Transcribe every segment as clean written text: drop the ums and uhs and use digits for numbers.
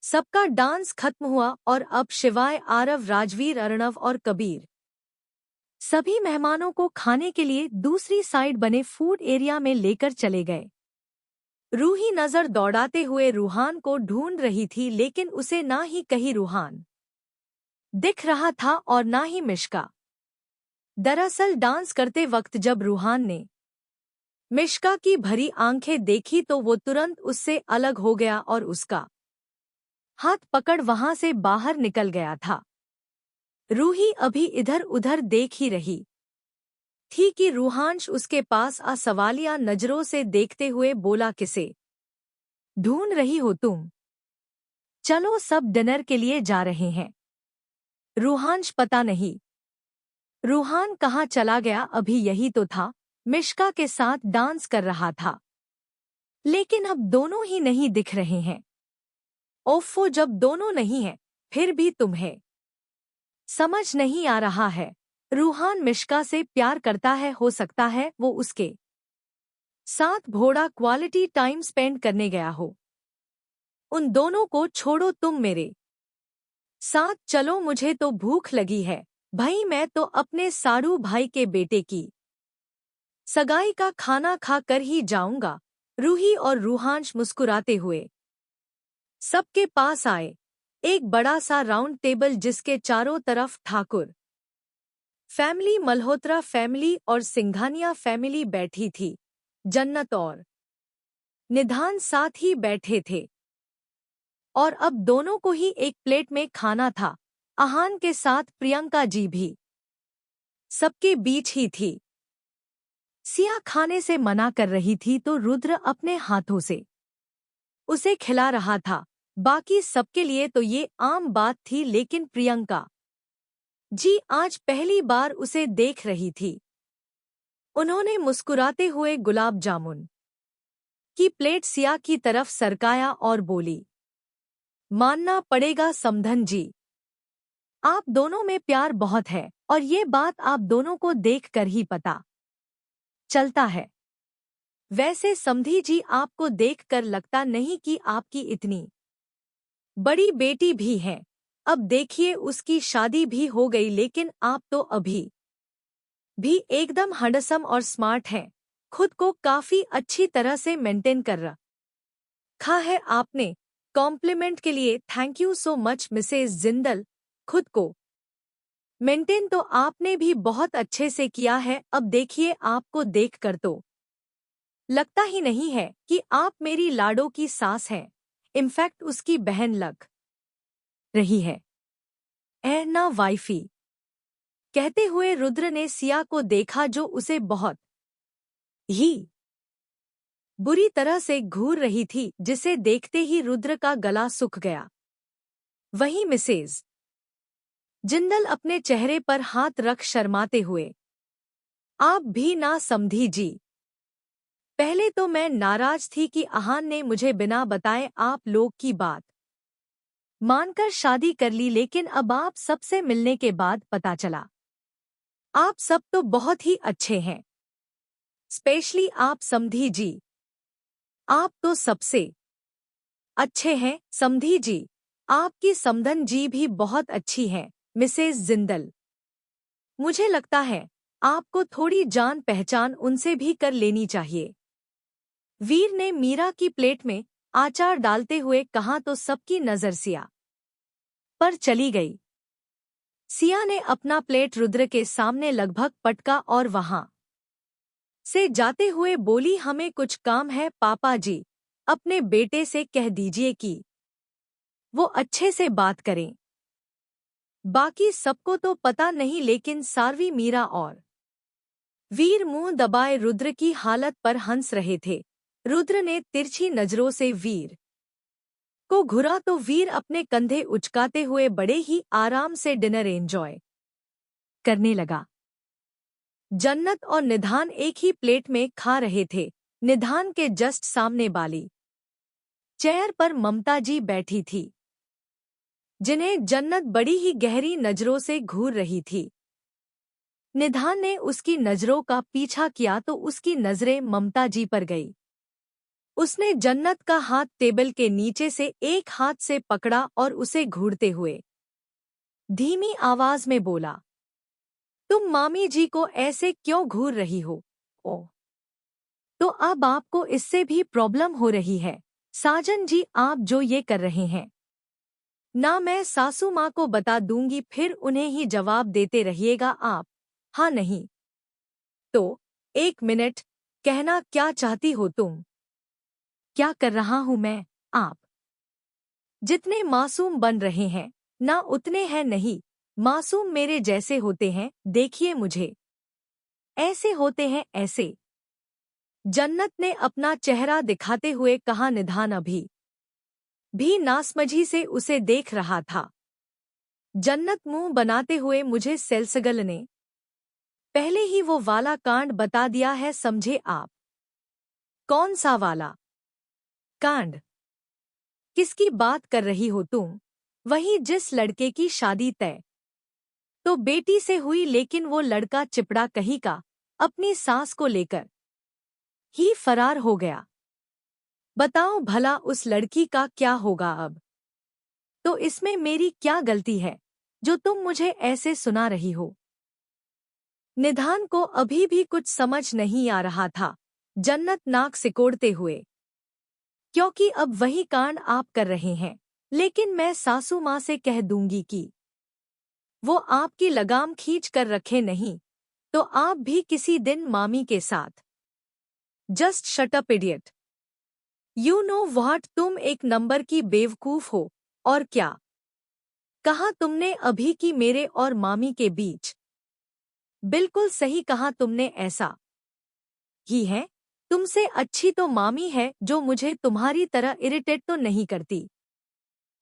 सबका डांस खत्म हुआ और अब शिवाय आरव, राजवीर, अर्णव और कबीर सभी मेहमानों को खाने के लिए दूसरी साइड बने फूड एरिया में लेकर चले गए। रूही नजर दौड़ाते हुए रूहान को ढूंढ रही थी, लेकिन उसे ना ही कहीं रूहान दिख रहा था और ना ही मिश्का। दरअसल डांस करते वक्त जब रूहान ने मिश्का की भरी आंखें देखी तो वो तुरंत उससे अलग हो गया और उसका हाथ पकड़ वहां से बाहर निकल गया था। रूही अभी इधर उधर देख ही रही थी कि रूहांश उसके पास सवालिया नजरों से देखते हुए बोला, किसे ढूंढ रही हो तुम? चलो सब डिनर के लिए जा रहे हैं। रूहांश पता नहीं रूहान कहाँ चला गया, अभी यही तो था, मिश्का के साथ डांस कर रहा था, लेकिन अब दोनों ही नहीं दिख रहे हैं। ओफ़ो, जब दोनों नहीं हैं, फिर भी तुम्हें समझ नहीं आ रहा है। रूहान मिश्का से प्यार करता है, हो सकता है वो उसके साथ घोड़ा क्वालिटी टाइम स्पेंड करने गया हो। उन दोनों को छोड़ो, तुम मेरे साथ चलो, मुझे तो भूख लगी है भाई, मैं तो अपने सारू भाई के बेटे की सगाई का खाना खा कर ही जाऊंगा। रूही और रूहांश मुस्कुराते हुए सबके पास आए। एक बड़ा सा राउंड टेबल जिसके चारों तरफ ठाकुर फैमिली, मल्होत्रा फैमिली और सिंघानिया फैमिली बैठी थी। जन्नत और निधान साथ ही बैठे थे और अब दोनों को ही एक प्लेट में खाना था। आहान के साथ प्रियंका जी भी सबके बीच ही थी। सिया खाने से मना कर रही थी तो रुद्र अपने हाथों से उसे खिला रहा था। बाकी सबके लिए तो ये आम बात थी, लेकिन प्रियंका जी आज पहली बार उसे देख रही थी। उन्होंने मुस्कुराते हुए गुलाब जामुन की प्लेट सिया की तरफ सरकाया और बोली, मानना पड़ेगा समधन जी, आप दोनों में प्यार बहुत है और ये बात आप दोनों को देखकर ही पता चलता है। वैसे समधी जी, आपको देखकर लगता नहीं कि आपकी इतनी बड़ी बेटी भी है। अब देखिए उसकी शादी भी हो गई, लेकिन आप तो अभी भी एकदम हैंडसम और स्मार्ट हैं। खुद को काफी अच्छी तरह से मेंटेन कर रखा है आपने। कॉम्प्लीमेंट के लिए thank you so much Mrs Jindal. खुद को मेंटेन तो आपने भी बहुत अच्छे से किया है। अब देखिए, आपको देखकर तो लगता ही नहीं है कि आप मेरी लाडो की सास हैं, इनफैक्ट उसकी बहन लग रही है। ए ना वाइफी। कहते हुए रुद्र ने सिया को देखा जो उसे बहुत ही बुरी तरह से घूर रही थी, जिसे देखते ही रुद्र का गला सूख गया। वहीं मिसेज जिंदल अपने चेहरे पर हाथ रख शर्माते हुए, आप भी ना समधी जी। पहले तो मैं नाराज थी कि आहान ने मुझे बिना बताए आप लोग की बात मानकर शादी कर ली, लेकिन अब आप सबसे मिलने के बाद पता चला आप सब तो बहुत ही अच्छे हैं, स्पेशली आप समधी जी। आप तो सबसे अच्छे हैं समधी जी। आपकी समधन जी भी बहुत अच्छी हैं मिसेज जिंदल। मुझे लगता है आपको थोड़ी जान पहचान उनसे भी कर लेनी चाहिए। वीर ने मीरा की प्लेट में आचार डालते हुए कहा तो सबकी नजर सिया पर चली गई। सिया ने अपना प्लेट रुद्र के सामने लगभग पटका और वहां से जाते हुए बोली, हमें कुछ काम है पापा जी, अपने बेटे से कह दीजिए कि वो अच्छे से बात करें। बाकी सबको तो पता नहीं, लेकिन सारवी, मीरा और वीर मुंह दबाए रुद्र की हालत पर हंस रहे थे। रुद्र ने तिरछी नजरों से वीर को घुरा तो वीर अपने कंधे उचकाते हुए बड़े ही आराम से डिनर एंजॉय करने लगा। जन्नत और निधान एक ही प्लेट में खा रहे थे। निधान के जस्ट सामने वाली चेयर पर ममता जी बैठी थी, जिन्हें जन्नत बड़ी ही गहरी नजरों से घूर रही थी। निधान ने उसकी नजरों का पीछा किया तो उसकी नजरें ममता जी पर गई। उसने जन्नत का हाथ टेबल के नीचे से एक हाथ से पकड़ा और उसे घूरते हुए धीमी आवाज में बोला, तुम मामी जी को ऐसे क्यों घूर रही हो? ओ, तो अब आपको इससे भी प्रॉब्लम हो रही है। साजन जी, आप जो ये कर रहे हैं ना, मैं सासू माँ को बता दूंगी, फिर उन्हें ही जवाब देते रहिएगा आप। हाँ नहीं तो 1 मिनट, कहना क्या चाहती हो तुम? क्या कर रहा हूं मैं? आप जितने मासूम बन रहे हैं ना, उतने हैं नहीं। मासूम मेरे जैसे होते हैं, देखिए मुझे ऐसे होते हैं ऐसे। जन्नत ने अपना चेहरा दिखाते हुए कहा। निधान अभी भी नासमझी से उसे देख रहा था। जन्नत मुंह बनाते हुए, मुझे सेल्सगल ने पहले ही वो वाला कांड बता दिया है, समझे आप? कौन सा वाला कांड? किसकी बात कर रही हो तुम? वही जिस लड़के की शादी तय तो बेटी से हुई, लेकिन वो लड़का चिपड़ा कहीं का अपनी सास को लेकर ही फरार हो गया। बताओ भला उस लड़की का क्या होगा अब? तो इसमें मेरी क्या गलती है जो तुम मुझे ऐसे सुना रही हो? निधान को अभी भी कुछ समझ नहीं आ रहा था। जन्नत नाक सिकोड़ते हुए, क्योंकि अब वही कांड आप कर रहे हैं, लेकिन मैं सासू माँ से कह दूंगी कि वो आपकी लगाम खींच कर रखे, नहीं तो आप भी किसी दिन मामी के साथ। Just shut up idiot. You know what, तुम एक नंबर की बेवकूफ हो। और क्या कहा तुमने अभी कि मेरे और मामी के बीच? बिल्कुल सही कहा तुमने, ऐसा ही है। तुमसे अच्छी तो मामी है, जो मुझे तुम्हारी तरह इरिटेट तो नहीं करती।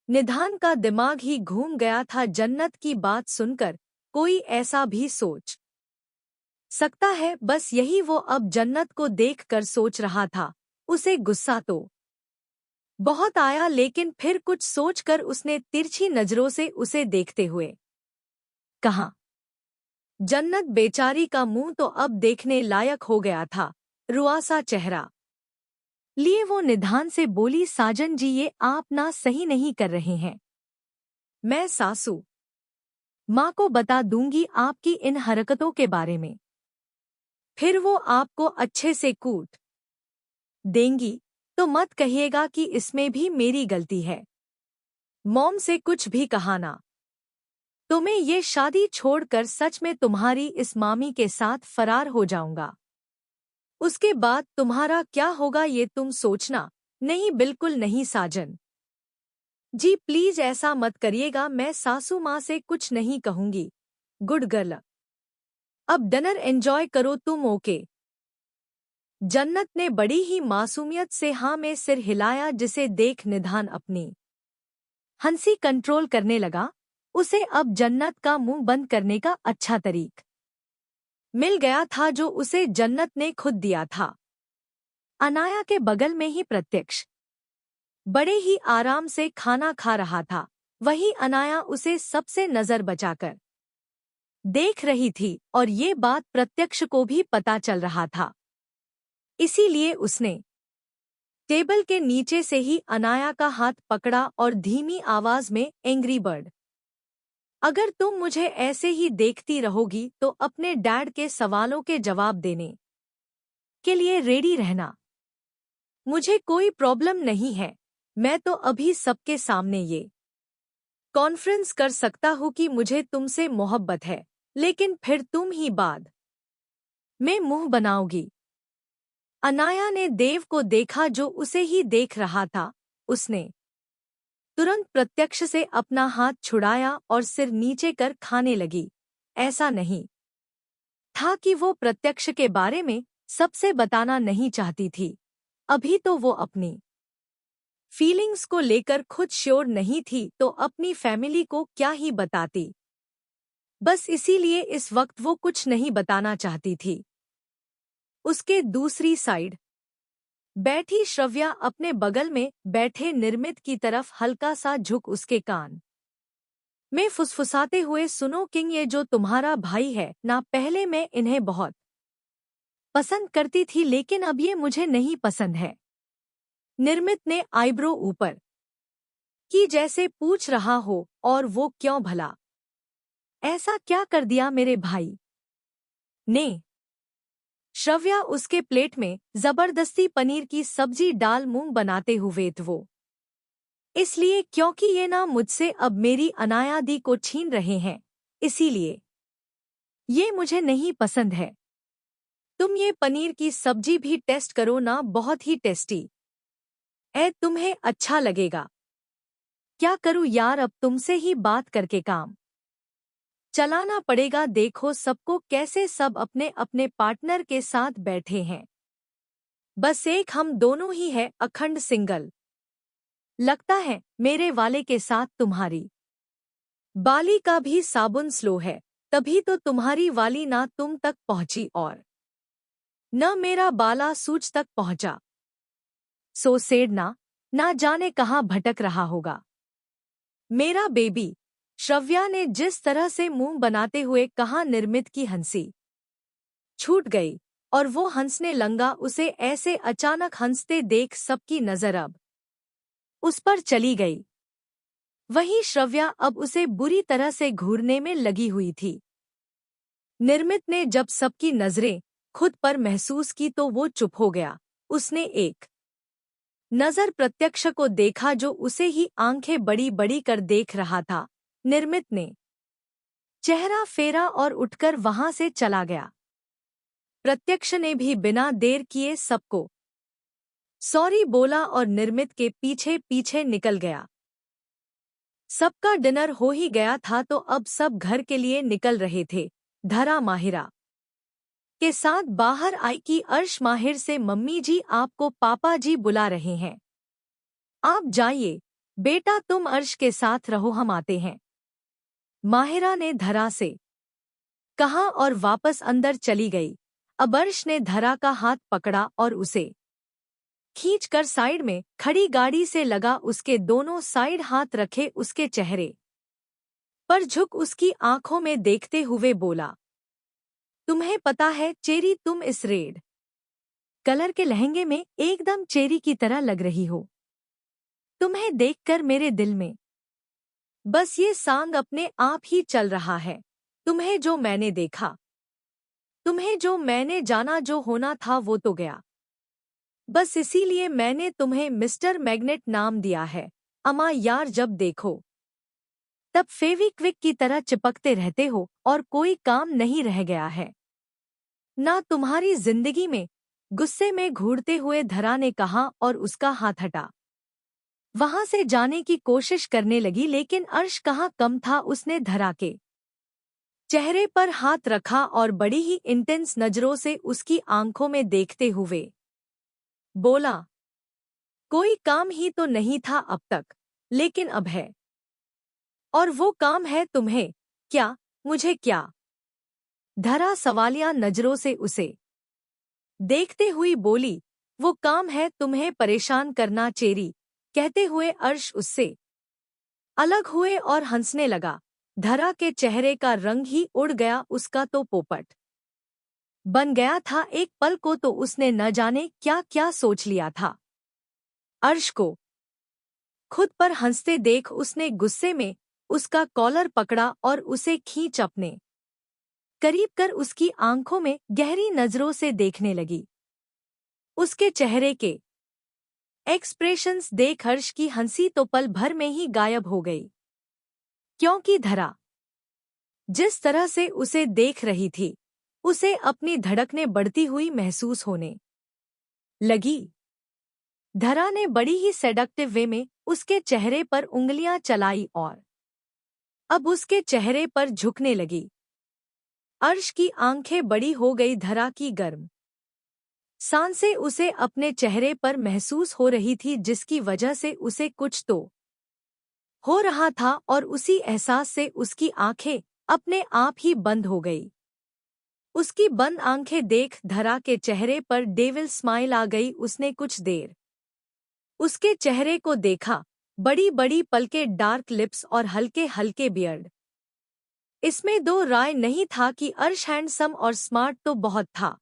निधान का दिमाग ही घूम गया था। जन्नत की बात सुनकर कोई ऐसा भी सोच सकता है, बस यही वो अब जन्नत को देखकर सोच रहा था। उसे गुस्सा तो बहुत आया, लेकिन फिर कुछ सोचकर उसने तिरछी नजरों से उसे देखते हुए कहा। जन्नत बेचारी का मुंह तो अब देखने लायक हो गया था। रुआसा चेहरा लिए वो निधान से बोली, साजन जी, ये आप ना सही नहीं कर रहे हैं। मैं सासू माँ को बता दूंगी आपकी इन हरकतों के बारे में, फिर वो आपको अच्छे से कूट देंगी। तो मत कहिएगा कि इसमें भी मेरी गलती है। मॉम से कुछ भी कहा ना, तो मैं ये शादी छोड़कर सच में तुम्हारी इस मामी के साथ फरार हो जाऊंगा। उसके बाद तुम्हारा क्या होगा ये तुम सोचना। नहीं, बिल्कुल नहीं साजन जी, प्लीज ऐसा मत करिएगा। मैं सासू माँ से कुछ नहीं कहूंगी। गुड गर्ल, अब डिनर एंजॉय करो तुम, ओके? जन्नत ने बड़ी ही मासूमियत से हाँ में सिर हिलाया, जिसे देख निधान अपनी हंसी कंट्रोल करने लगा। उसे अब जन्नत का मुंह बंद करने का अच्छा तरीक मिल गया था, जो उसे जन्नत ने खुद दिया था। अनाया के बगल में ही प्रत्यक्ष बड़े ही आराम से खाना खा रहा था। वही अनाया उसे सबसे नजर बचाकर देख रही थी, और ये बात प्रत्यक्ष को भी पता चल रहा था। इसीलिए उसने टेबल के नीचे से ही अनाया का हाथ पकड़ा और धीमी आवाज में, एंग्री बर्ड, अगर तुम मुझे ऐसे ही देखती रहोगी तो अपने डैड के सवालों के जवाब देने के लिए रेडी रहना। मुझे कोई प्रॉब्लम नहीं है। मैं तो अभी सबके सामने ये कॉन्फ्रेंस कर सकता हूँ कि मुझे तुमसे मोहब्बत है, लेकिन फिर तुम ही बाद में मुंह बनाओगी। अनाया ने देव को देखा, जो उसे ही देख रहा था। उसने तुरंत प्रत्यक्ष से अपना हाथ छुड़ाया और सिर नीचे कर खाने लगी। ऐसा नहीं था कि वो प्रत्यक्ष के बारे में सबसे बताना नहीं चाहती थी। अभी तो वो अपनी फीलिंग्स को लेकर खुद श्योर नहीं थी, तो अपनी फैमिली को क्या ही बताती। बस इसीलिए इस वक्त वो कुछ नहीं बताना चाहती थी। उसके दूसरी साइड बैठी श्रव्या अपने बगल में बैठे निर्मित की तरफ हल्का सा झुक उसके कान में फुसफुसाते हुए, सुनो किंग, ये जो तुम्हारा भाई है ना, पहले मैं इन्हें बहुत पसंद करती थी, लेकिन अब ये मुझे नहीं पसंद है। निर्मित ने आईब्रो ऊपर की जैसे पूछ रहा हो, और वो क्यों भला? ऐसा क्या कर दिया मेरे भाई ने? श्रव्या उसके प्लेट में जबरदस्ती पनीर की सब्जी डाल मुंह बनाते हुए वो इसलिए क्योंकि ये ना मुझसे अब मेरी अनायादी को छीन रहे हैं, इसीलिए ये मुझे नहीं पसंद है। तुम ये पनीर की सब्जी भी टेस्ट करो ना, बहुत ही टेस्टी तुम्हें अच्छा लगेगा। क्या करूं यार, अब तुमसे ही बात करके काम चलाना पड़ेगा। देखो सबको कैसे सब अपने अपने पार्टनर के साथ बैठे हैं, बस एक हम दोनों ही है अखंड सिंगल। लगता है मेरे वाले के साथ तुम्हारी बाली का भी साबुन स्लो है, तभी तो तुम्हारी वाली ना तुम तक पहुंची और न मेरा बाला सूच तक पहुंचा। सो सेड ना जाने कहाँ भटक रहा होगा मेरा बेबी। श्रव्या ने जिस तरह से मुंह बनाते हुए कहा, निर्मित की हंसी छूट गई और वो हंसने लगा। उसे ऐसे अचानक हंसते देख सबकी नजर अब उस पर चली गई। वहीं श्रव्या अब उसे बुरी तरह से घूरने में लगी हुई थी। निर्मित ने जब सबकी नजरें खुद पर महसूस की तो वो चुप हो गया। उसने एक नजर प्रत्यक्ष को देखा जो उसे ही आंखें बड़ी बड़ी कर देख रहा था। निर्मित ने चेहरा फेरा और उठकर वहां से चला गया। प्रत्यक्ष ने भी बिना देर किए सबको सॉरी बोला और निर्मित के पीछे पीछे निकल गया। सबका डिनर हो ही गया था तो अब सब घर के लिए निकल रहे थे। धरा माहिरा के साथ बाहर आई कि अर्श माहिर से मम्मी जी आपको पापा जी बुला रहे हैं, आप जाइए बेटा, तुम अर्श के साथ रहो, हम आते हैं। माहिरा ने धरा से कहा और वापस अंदर चली गई। अब अर्श ने धरा का हाथ पकड़ा और उसे खींचकर साइड में खड़ी गाड़ी से लगा। उसके दोनों साइड हाथ रखे उसके चेहरे पर झुक उसकी आंखों में देखते हुए बोला, तुम्हें पता है चेरी, तुम इस रेड कलर के लहंगे में एकदम चेरी की तरह लग रही हो। तुम्हें देखकर मेरे दिल में बस ये सांग अपने आप ही चल रहा है। तुम्हें जो मैंने देखा, तुम्हें जो मैंने जाना, जो होना था वो तो गया, बस इसीलिए मैंने तुम्हें मिस्टर मैग्नेट नाम दिया है। अम्मा यार, जब देखो तब फेविक्विक की तरह चिपकते रहते हो और कोई काम नहीं रह गया है ना तुम्हारी जिंदगी में। गुस्से में घूरते हुए धरा ने कहा और उसका हाथ हटा वहां से जाने की कोशिश करने लगी। लेकिन अर्श कहाँ कम था, उसने धरा के चेहरे पर हाथ रखा और बड़ी ही इंटेंस नजरों से उसकी आंखों में देखते हुए बोला, कोई काम ही तो नहीं था अब तक, लेकिन अब है, और वो काम है तुम्हें। क्या? मुझे क्या? धरा सवालिया नजरों से उसे देखते हुई बोली, वो काम है तुम्हें परेशान करना चेरी। कहते हुए अर्श उससे अलग हुए और हंसने लगा। धरा के चेहरे का रंग ही उड़ गया, उसका तो पोपट बन गया था। एक पल को तो उसने न जाने क्या क्या सोच लिया था। अर्श को खुद पर हंसते देख उसने गुस्से में उसका कॉलर पकड़ा और उसे खींच अपने करीब कर उसकी आंखों में गहरी नजरों से देखने लगी। उसके चेहरे के एक्सप्रेशंस देख हर्ष की हंसी तो पल भर में ही गायब हो गई, क्योंकि धरा जिस तरह से उसे देख रही थी उसे अपनी धड़कनें बढ़ती हुई महसूस होने लगी। धरा ने बड़ी ही सेडक्टिव वे में उसके चेहरे पर उंगलियां चलाई और अब उसके चेहरे पर झुकने लगी। अर्श की आंखें बड़ी हो गई। धरा की गर्म सांसें उसे अपने चेहरे पर महसूस हो रही थी, जिसकी वजह से उसे कुछ तो हो रहा था और उसी एहसास से उसकी आंखें अपने आप ही बंद हो गई। उसकी बंद आंखें देख धरा के चेहरे पर डेविल स्माइल आ गई। उसने कुछ देर उसके चेहरे को देखा, बड़ी बड़ी पलकें, डार्क लिप्स और हल्के हल्के बियर्ड। इसमें दो राय नहीं था कि अर्श हैंडसम और स्मार्ट तो बहुत था,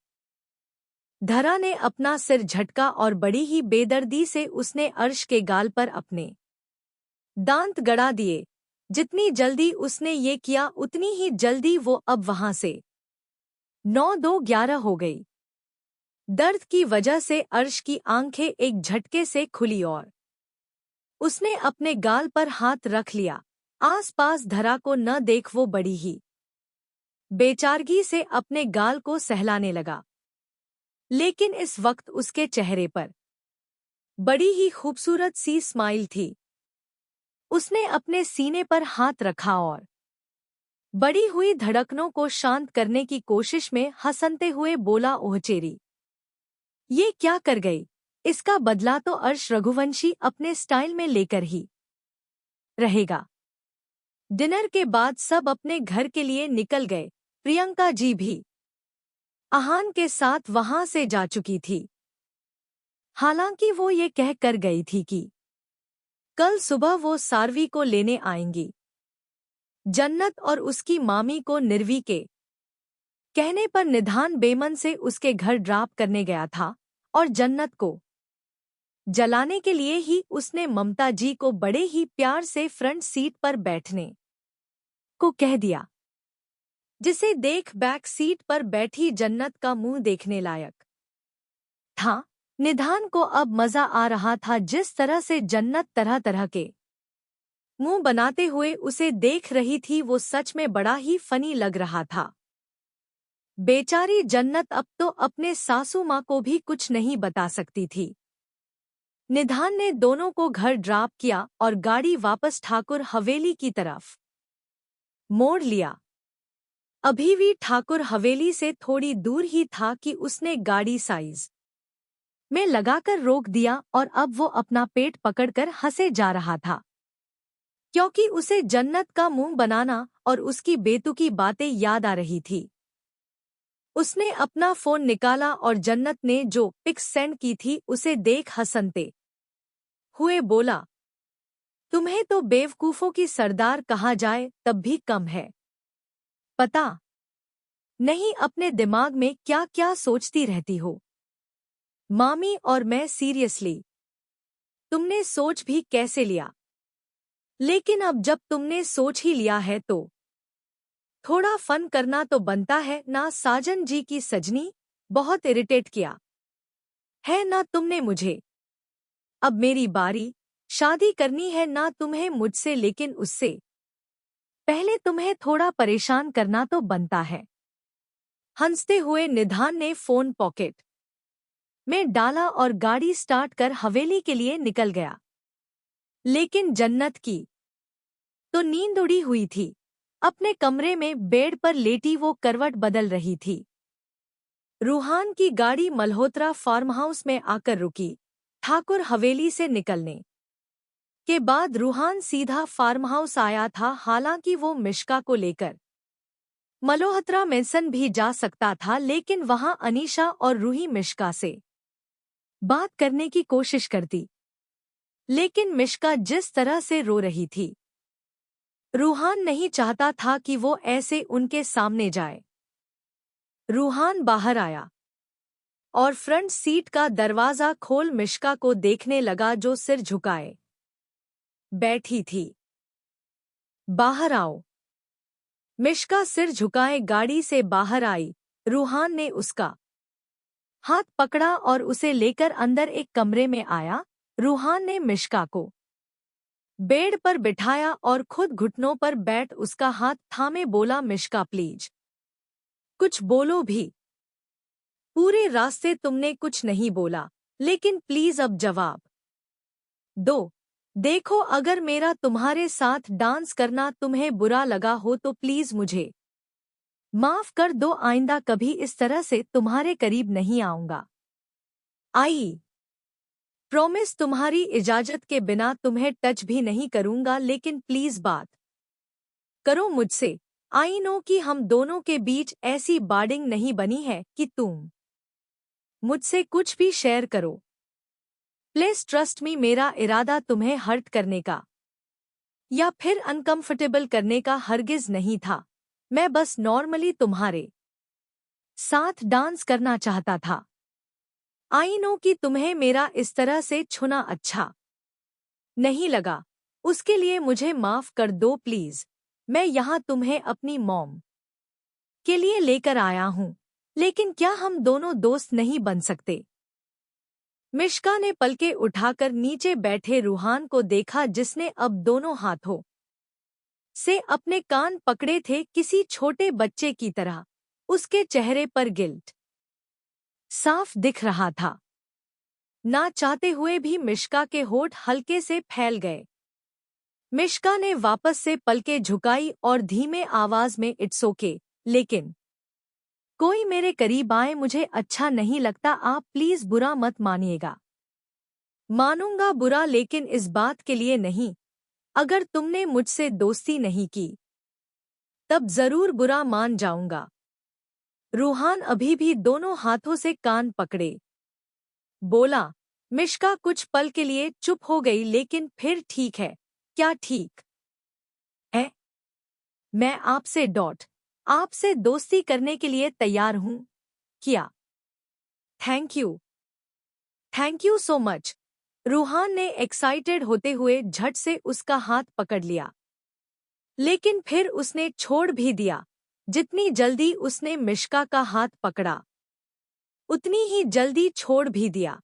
धरा ने अपना सिर झटका और बड़ी ही बेदर्दी से उसने अर्श के गाल पर अपने दांत गड़ा दिए। जितनी जल्दी उसने ये किया उतनी ही जल्दी वो अब वहां से 9-2-11 हो गई। दर्द की वजह से अर्श की आंखें एक झटके से खुली और उसने अपने गाल पर हाथ रख लिया। आसपास धरा को न देख वो बड़ी ही बेचारगी से अपने गाल को सहलाने लगा, लेकिन इस वक्त उसके चेहरे पर बड़ी ही खूबसूरत सी स्माइल थी। उसने अपने सीने पर हाथ रखा और बढ़ी हुई धड़कनों को शांत करने की कोशिश में हंसते हुए बोला, ओह चेरी, ये क्या कर गई? इसका बदला तो अर्श रघुवंशी अपने स्टाइल में लेकर ही रहेगा। डिनर के बाद सब अपने घर के लिए निकल गए। प्रियंका जी भी आहान के साथ वहां से जा चुकी थी। हालांकि वो ये कह कर गई थी कि कल सुबह वो सारवी को लेने आएंगी। जन्नत और उसकी मामी को निर्वी के कहने पर निधान बेमन से उसके घर ड्रॉप करने गया था और जन्नत को जलाने के लिए ही उसने ममता जी को बड़े ही प्यार से फ्रंट सीट पर बैठने को कह दिया, जिसे देख बैक सीट पर बैठी जन्नत का मुंह देखने लायक था। निधान को अब मजा आ रहा था जिस तरह से जन्नत तरह तरह के मुंह बनाते हुए उसे देख रही थी। वो सच में बड़ा ही फनी लग रहा था। बेचारी जन्नत अब तो अपने सासू माँ को भी कुछ नहीं बता सकती थी। निधान ने दोनों को घर ड्रॉप किया और गाड़ी वापस ठाकुर हवेली की तरफ मोड़ लिया। अभी भी ठाकुर हवेली से थोड़ी दूर ही था कि उसने गाड़ी साइज में लगाकर रोक दिया और अब वो अपना पेट पकड़कर हंसे जा रहा था, क्योंकि उसे जन्नत का मुंह बनाना और उसकी बेतुकी बातें याद आ रही थी। उसने अपना फोन निकाला और जन्नत ने जो पिक्स सेंड की थी उसे देख हंसते हुए बोला, तुम्हें तो बेवकूफों की सरदार कहा जाए तब भी कम है। पता नहीं अपने दिमाग में क्या क्या सोचती रहती हो। मामी और मैं सीरियसली, तुमने सोच भी कैसे लिया? लेकिन अब जब तुमने सोच ही लिया है तो थोड़ा फन करना तो बनता है ना। साजन जी की सजनी बहुत इरिटेट किया है ना तुमने मुझे। अब मेरी बारी, शादी करनी है ना तुम्हें मुझसे, लेकिन उससे पहले तुम्हें थोड़ा परेशान करना तो बनता है। हंसते हुए निधान ने फोन पॉकेट में डाला और गाड़ी स्टार्ट कर हवेली के लिए निकल गया। लेकिन जन्नत की तो नींद उड़ी हुई थी। अपने कमरे में बेड पर लेटी वो करवट बदल रही थी। रूहान की गाड़ी मल्होत्रा फार्म हाउस में आकर रुकी। ठाकुर हवेली से निकलने के बाद रूहान सीधा फार्म हाउस आया था। हालांकि वो मिश्का को लेकर मल्होत्रा मेंसन भी जा सकता था, लेकिन वहां अनीशा और रूही मिश्का से बात करने की कोशिश करती, लेकिन मिश्का जिस तरह से रो रही थी, रूहान नहीं चाहता था कि वो ऐसे उनके सामने जाए। रूहान बाहर आया और फ्रंट सीट का दरवाजा खोल मिश्का को देखने लगा जो सिर झुकाए बैठी थी। बाहर आओ। मिश्का सिर झुकाए गाड़ी से बाहर आई। रूहान ने उसका हाथ पकड़ा और उसे लेकर अंदर एक कमरे में आया। रूहान ने मिश्का को बेड पर बिठाया और खुद घुटनों पर बैठ उसका हाथ थामे बोला, मिश्का प्लीज कुछ बोलो भी। पूरे रास्ते तुमने कुछ नहीं बोला, लेकिन प्लीज अब जवाब दो। देखो, अगर मेरा तुम्हारे साथ डांस करना तुम्हें बुरा लगा हो तो प्लीज मुझे माफ कर दो। आइंदा कभी इस तरह से तुम्हारे करीब नहीं आऊंगा। आई प्रॉमिस तुम्हारी इजाजत के बिना तुम्हें टच भी नहीं करूंगा, लेकिन प्लीज बात करो मुझसे। आई नो कि हम दोनों के बीच ऐसी बॉन्डिंग नहीं बनी है कि तुम मुझसे कुछ भी शेयर करो। प्लीज ट्रस्ट मी, मेरा इरादा तुम्हें हर्ट करने का या फिर अनकंफर्टेबल करने का हरगिज नहीं था। मैं बस नॉर्मली तुम्हारे साथ डांस करना चाहता था। आई नो कि तुम्हें मेरा इस तरह से छूना अच्छा नहीं लगा। उसके लिए मुझे माफ कर दो प्लीज। मैं यहाँ तुम्हें अपनी मॉम के लिए लेकर आया हूँ। लेकिन क्या हम दोनों दोस्त नहीं बन सकते? मिश्का ने पलके उठाकर नीचे बैठे रूहान को देखा, जिसने अब दोनों हाथों से अपने कान पकड़े थे किसी छोटे बच्चे की तरह। उसके चेहरे पर गिल्ट साफ दिख रहा था। ना चाहते हुए भी मिश्का के होठ हल्के से फैल गए। मिश्का ने वापस से पलकें झुकाई और धीमे आवाज में इट्स ओके, लेकिन कोई मेरे करीब आए मुझे अच्छा नहीं लगता। आप प्लीज बुरा मत मानिएगा। मानूंगा बुरा, लेकिन इस बात के लिए नहीं। अगर तुमने मुझसे दोस्ती नहीं की तब जरूर बुरा मान जाऊंगा। रूहान अभी भी दोनों हाथों से कान पकड़े बोला। मिश्का कुछ पल के लिए चुप हो गई, लेकिन फिर ठीक है। क्या ठीक है? मैं आपसे दोस्ती करने के लिए तैयार हूं। क्या? Thank you so much. Ruhan ने एक्साइटेड होते हुए झट से उसका हाथ पकड़ लिया, लेकिन फिर उसने छोड़ भी दिया। जितनी जल्दी उसने मिश्का का हाथ पकड़ा, उतनी ही जल्दी छोड़ भी दिया।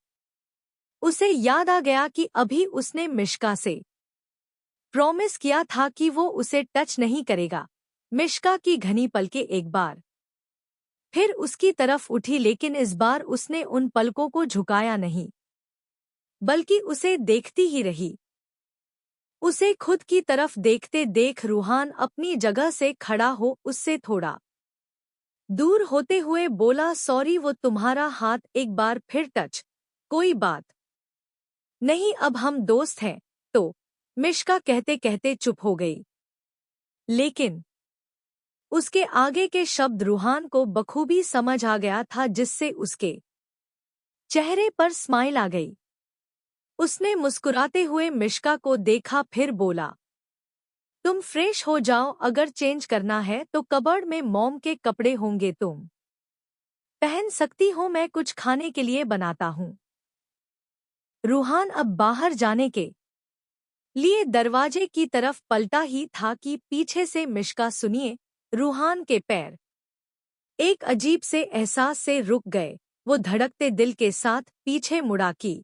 उसे याद आ गया कि अभी उसने मिश्का से प्रॉमिस किया था कि वो उसे टच नहीं करेगा। मिश्का की घनी पलकें एक बार फिर उसकी तरफ उठी, लेकिन इस बार उसने उन पलकों को झुकाया नहीं, बल्कि उसे देखती ही रही। उसे खुद की तरफ देखते देख रूहान अपनी जगह से खड़ा हो उससे थोड़ा दूर होते हुए बोला, सॉरी, वो तुम्हारा हाथ एक बार फिर टच। कोई बात नहीं, अब हम दोस्त हैं तो। मिश्का कहते कहते चुप हो गई, लेकिन उसके आगे के शब्द रूहान को बखूबी समझ आ गया था, जिससे उसके चेहरे पर स्माइल आ गई। उसने मुस्कुराते हुए मिश्का को देखा, फिर बोला, तुम फ्रेश हो जाओ। अगर चेंज करना है तो कबर्ड में मॉम के कपड़े होंगे, तुम पहन सकती हो। मैं कुछ खाने के लिए बनाता हूँ। रूहान अब बाहर जाने के लिए दरवाजे की तरफ पलटा ही था कि पीछे से मिश्का, सुनिए। रूहान के पैर एक अजीब से एहसास से रुक गए। वो धड़कते दिल के साथ पीछे मुड़ा की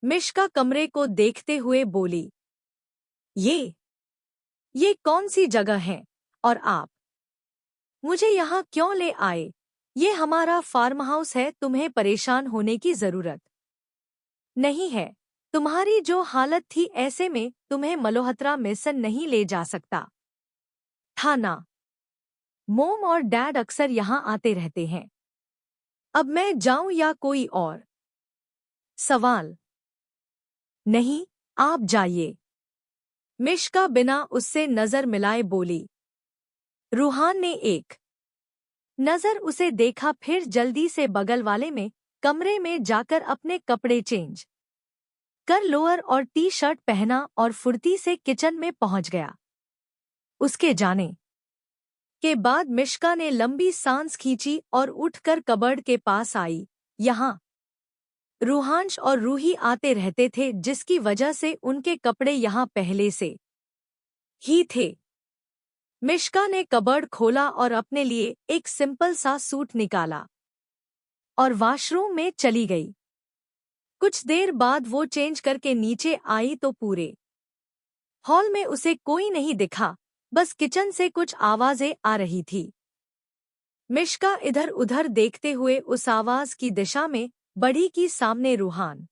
मिश्का कमरे को देखते हुए बोली, ये कौन सी जगह है और आप मुझे यहाँ क्यों ले आए? ये हमारा फार्म हाउस है, तुम्हें परेशान होने की जरूरत नहीं है। तुम्हारी जो हालत थी, ऐसे में तुम्हें मल्होत्रा मेसन नहीं ले जा सकता था ना। मोम और डैड अक्सर यहाँ आते रहते हैं। अब मैं जाऊं या कोई और सवाल? नहीं, आप जाइए। मिश्का बिना उससे नजर मिलाए बोली। रूहान ने एक नजर उसे देखा, फिर जल्दी से बगल वाले में कमरे में जाकर अपने कपड़े चेंज कर लोअर और टी शर्ट पहना और फुर्ती से किचन में पहुंच गया। उसके जाने के बाद मिश्का ने लंबी सांस खींची और उठकर कबर्ड के पास आई। यहाँ रूहांश और रूही आते रहते थे, जिसकी वजह से उनके कपड़े यहाँ पहले से ही थे। मिश्का ने कबर्ड खोला और अपने लिए एक सिंपल सा सूट निकाला और वॉशरूम में चली गई। कुछ देर बाद वो चेंज करके नीचे आई तो पूरे हॉल में उसे कोई नहीं दिखा, बस किचन से कुछ आवाजें आ रही थी। मिश्का इधर उधर देखते हुए उस आवाज की दिशा में बढ़ी कि सामने रूहान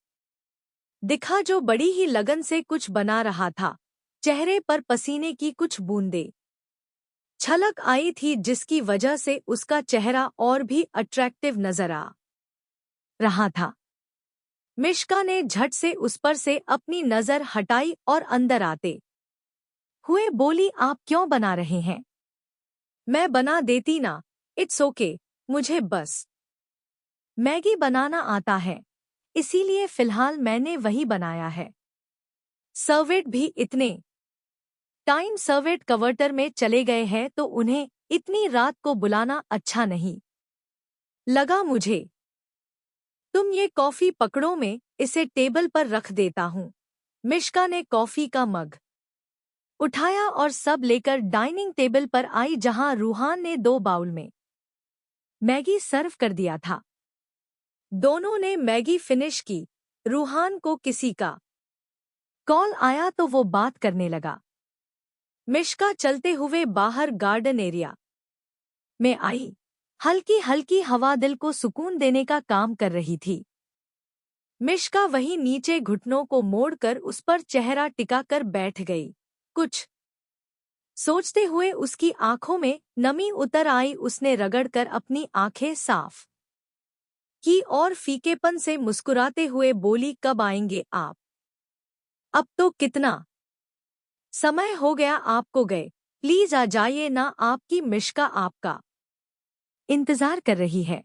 दिखा, जो बड़ी ही लगन से कुछ बना रहा था। चेहरे पर पसीने की कुछ बूंदें छलक आई थी, जिसकी वजह से उसका चेहरा और भी अट्रैक्टिव नजर आ रहा था। मिश्का ने झट से उस पर से अपनी नजर हटाई और अंदर आते हुए बोली, आप क्यों बना रहे हैं? मैं बना देती ना। इट्स ओके, मुझे बस मैगी बनाना आता है, इसीलिए फिलहाल मैंने वही बनाया है। सर्वेंट भी इतने टाइम सर्वेंट क्वार्टर में चले गए हैं, तो उन्हें इतनी रात को बुलाना अच्छा नहीं लगा मुझे। तुम ये कॉफी पकड़ो, मैं इसे टेबल पर रख देता हूँ। मिश्का ने कॉफी का मग उठाया और सब लेकर डाइनिंग टेबल पर आई, जहां रूहान ने 2 बाउल में मैगी सर्व कर दिया था। दोनों ने मैगी फिनिश की। रूहान को किसी का कॉल आया तो वो बात करने लगा। मिश्का चलते हुए बाहर गार्डन एरिया में आई। हल्की हल्की हवा दिल को सुकून देने का काम कर रही थी। मिश्का वहीं नीचे घुटनों को मोड़कर उस पर चेहरा टिकाकर बैठ गई। कुछ सोचते हुए उसकी आंखों में नमी उतर आई। उसने रगड़कर अपनी आंखें साफ की और फीकेपन से मुस्कुराते हुए बोली, कब आएंगे आप? अब तो कितना समय हो गया आपको गए, प्लीज आ जाइए ना, आपकी मिश्का आपका इंतजार कर रही है।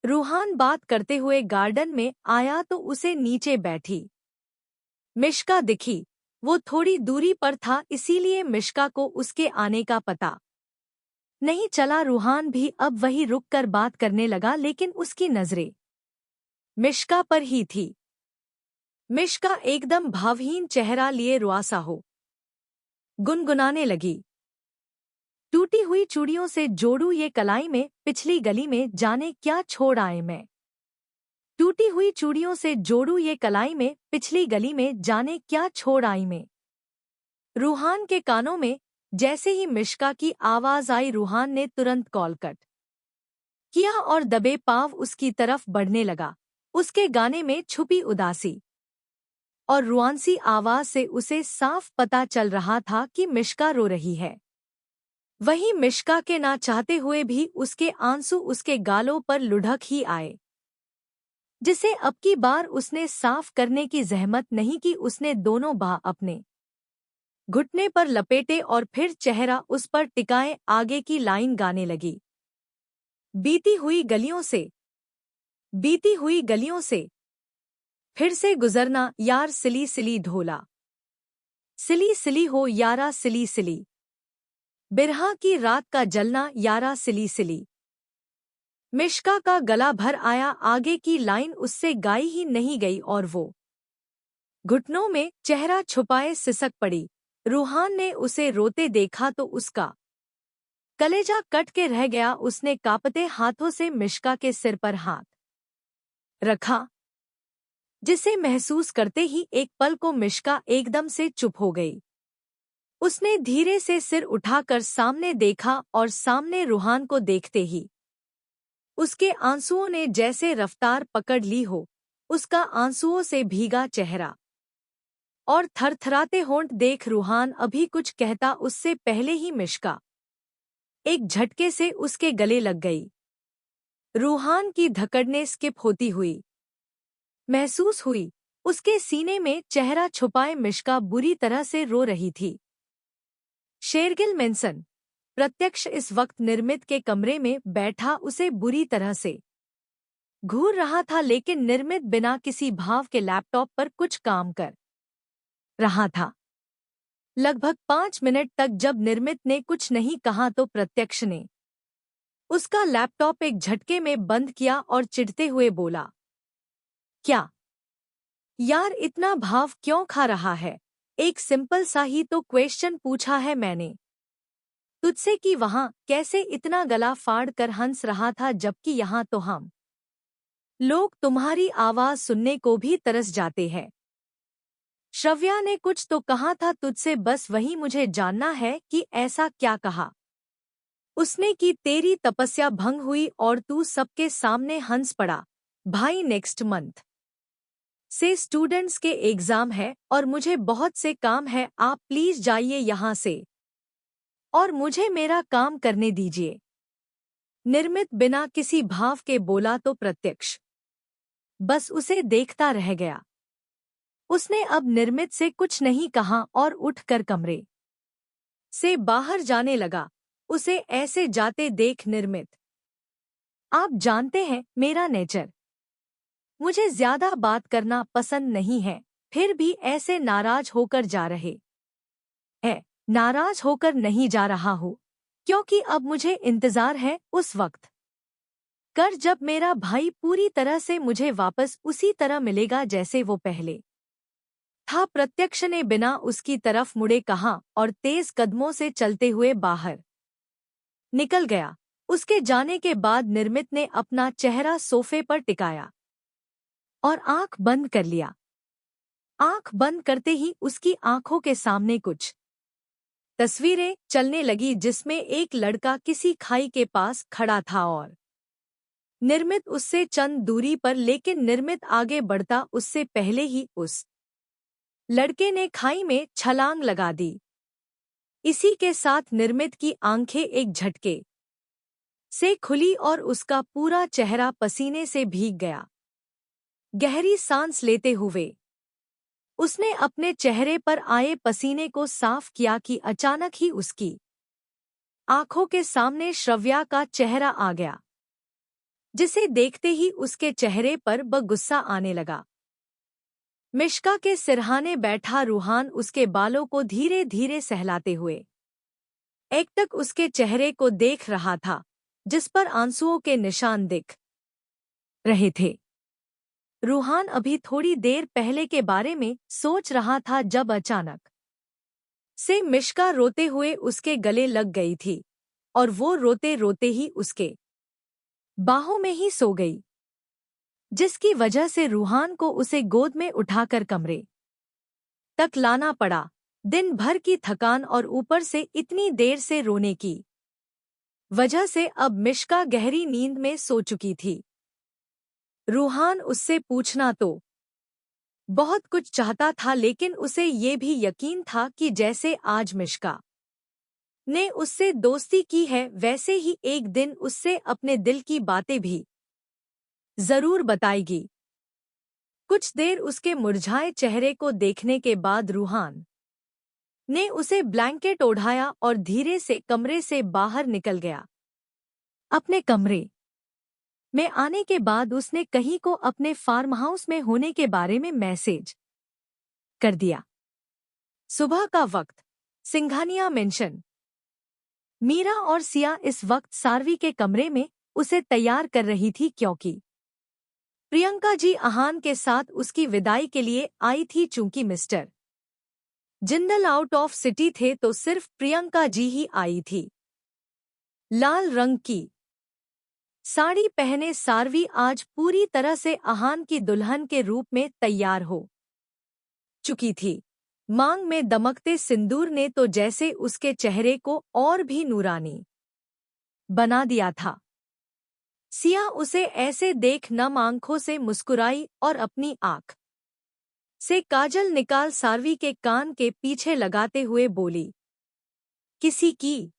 रूहान बात करते हुए गार्डन में आया तो उसे नीचे बैठी मिश्का दिखी। वो थोड़ी दूरी पर था, इसीलिए मिश्का को उसके आने का पता नहीं चला। रूहान भी अब वही रुककर बात करने लगा, लेकिन उसकी नजरें मिश्का पर ही थी। मिश्का एकदम भावहीन चेहरा लिए रुआसा हो गुनगुनाने लगी, टूटी हुई चूड़ियों से जोड़ू ये कलाई में, पिछली गली में जाने क्या छोड़ आए मैं। टूटी हुई चूड़ियों से जोड़ू ये कलाई में, पिछली गली में जाने क्या छोड़ आई मैं। रूहान के कानों में जैसे ही मिश्का की आवाज आई, रूहान ने तुरंत कॉल कट किया और दबे पांव उसकी तरफ बढ़ने लगा। उसके गाने में छुपी उदासी और रुआंसी आवाज से उसे साफ पता चल रहा था कि मिश्का रो रही है। वहीं मिश्का के ना चाहते हुए भी उसके आंसू उसके गालों पर लुढ़क ही आए, जिसे अब की बार उसने साफ करने की जहमत नहीं की। उसने दोनों बाह अपने घुटने पर लपेटे और फिर चेहरा उस पर टिकाए आगे की लाइन गाने लगी। बीती हुई गलियों से फिर से गुजरना यार, सिली सिली ढोला, सिली सिली हो यारा, सिली सिली बिरहा की रात का जलना यारा, सिली सिली। मिश्का का गला भर आया, आगे की लाइन उससे गाई ही नहीं गई और वो घुटनों में चेहरा छुपाए सिसक पड़ी। रूहान ने उसे रोते देखा तो उसका कलेजा कट के रह गया। उसने कांपते हाथों से मिश्का के सिर पर हाथ रखा, जिसे महसूस करते ही एक पल को मिश्का एकदम से चुप हो गई। उसने धीरे से सिर उठाकर सामने देखा और सामने रूहान को देखते ही उसके आंसुओं ने जैसे रफ्तार पकड़ ली हो। उसका आंसुओं से भीगा चेहरा और थरथराते होंठ देख रूहान अभी कुछ कहता उससे पहले ही मिश्का एक झटके से उसके गले लग गई। रूहान की धकड़ने स्किप होती हुई महसूस हुई। उसके सीने में चेहरा छुपाए मिश्का बुरी तरह से रो रही थी। शेरगिल मेंसन प्रत्यक्ष इस वक्त निर्मित के कमरे में बैठा उसे बुरी तरह से घूर रहा था, लेकिन निर्मित बिना किसी भाव के लैपटॉप पर कुछ काम कर रहा था। लगभग 5 मिनट तक जब निर्मित ने कुछ नहीं कहा तो प्रत्यक्ष ने उसका लैपटॉप एक झटके में बंद किया और चिढ़ते हुए बोला, क्या यार, इतना भाव क्यों खा रहा है? एक सिंपल सा ही तो क्वेश्चन पूछा है मैंने तुझसे कि वहां कैसे इतना गला फाड़ कर हंस रहा था, जबकि यहाँ तो हम लोग तुम्हारी आवाज सुनने को भी तरस जाते हैं। श्रव्या ने कुछ तो कहा था तुझसे, बस वही मुझे जानना है कि ऐसा क्या कहा उसने कि तेरी तपस्या भंग हुई और तू सबके सामने हंस पड़ा। भाई, नेक्स्ट मंथ से स्टूडेंट्स के एग्जाम है और मुझे बहुत से काम है, आप प्लीज जाइए यहाँ से और मुझे मेरा काम करने दीजिए। निर्मित बिना किसी भाव के बोला तो प्रत्यक्ष बस उसे देखता रह गया। उसने अब निर्मित से कुछ नहीं कहा और उठकर कमरे से बाहर जाने लगा। उसे ऐसे जाते देख निर्मित, आप जानते हैं मेरा नेचर, मुझे ज्यादा बात करना पसंद नहीं है, फिर भी ऐसे नाराज होकर जा रहे हैं। नाराज होकर नहीं जा रहा हूँ, क्योंकि अब मुझे इंतजार है उस वक्त कर जब मेरा भाई पूरी तरह से मुझे वापस उसी तरह मिलेगा जैसे वो पहले था। प्रत्यक्ष ने बिना उसकी तरफ मुड़े कहा और तेज कदमों से चलते हुए बाहर निकल गया। उसके जाने के बाद निर्मित ने अपना चेहरा सोफे पर टिकाया और आंख बंद कर लिया। आंख बंद करते ही उसकी आंखों के सामने कुछ तस्वीरें चलने लगी, जिसमें एक लड़का किसी खाई के पास खड़ा था और निर्मित उससे चंद दूरी पर, लेकिन निर्मित आगे बढ़ता उससे पहले ही उस लड़के ने खाई में छलांग लगा दी। इसी के साथ निर्मित की आंखें एक झटके से खुली और उसका पूरा चेहरा पसीने से भीग गया। गहरी सांस लेते हुए उसने अपने चेहरे पर आए पसीने को साफ किया कि अचानक ही उसकी आंखों के सामने श्रव्या का चेहरा आ गया, जिसे देखते ही उसके चेहरे पर गुस्सा आने लगा। मिश्का के सिरहाने बैठा रूहान उसके बालों को धीरे धीरे सहलाते हुए एकटक उसके चेहरे को देख रहा था, जिस पर आंसुओं के निशान दिख रहे थे। रूहान अभी थोड़ी देर पहले के बारे में सोच रहा था जब अचानक से मिश्का रोते हुए उसके गले लग गई थी और वो रोते रोते ही उसके बाहों में ही सो गई, जिसकी वजह से रूहान को उसे गोद में उठाकर कमरे तक लाना पड़ा। दिन भर की थकान और ऊपर से इतनी देर से रोने की वजह से अब मिश्का गहरी नींद में सो चुकी थी। रूहान उससे पूछना तो बहुत कुछ चाहता था, लेकिन उसे ये भी यकीन था कि जैसे आज मिश्का ने उससे दोस्ती की है, वैसे ही एक दिन उससे अपने दिल की बातें भी जरूर बताएगी। कुछ देर उसके मुरझाए चेहरे को देखने के बाद रूहान ने उसे ब्लैंकेट ओढ़ाया और धीरे से कमरे से बाहर निकल गया। अपने कमरे में आने के बाद उसने कहीं को अपने फार्म हाउस में होने के बारे में मैसेज कर दिया। सुबह का वक्त, सिंघानिया मेंशन। मीरा और सिया इस वक्त सारवी के कमरे में उसे तैयार कर रही थी, क्योंकि प्रियंका जी आहान के साथ उसकी विदाई के लिए आई थी। चूंकि mister Jindal out of city थे तो सिर्फ प्रियंका जी ही आई थी। लाल रंग की साड़ी पहने सारवी आज पूरी तरह से आहान की दुल्हन के रूप में तैयार हो चुकी थी। मांग में दमकते सिंदूर ने तो जैसे उसके चेहरे को और भी नूरानी बना दिया था। सिया उसे ऐसे देख नम आंखों से मुस्कुराई और अपनी आंख से काजल निकाल सारवी के कान के पीछे लगाते हुए बोली, किसी की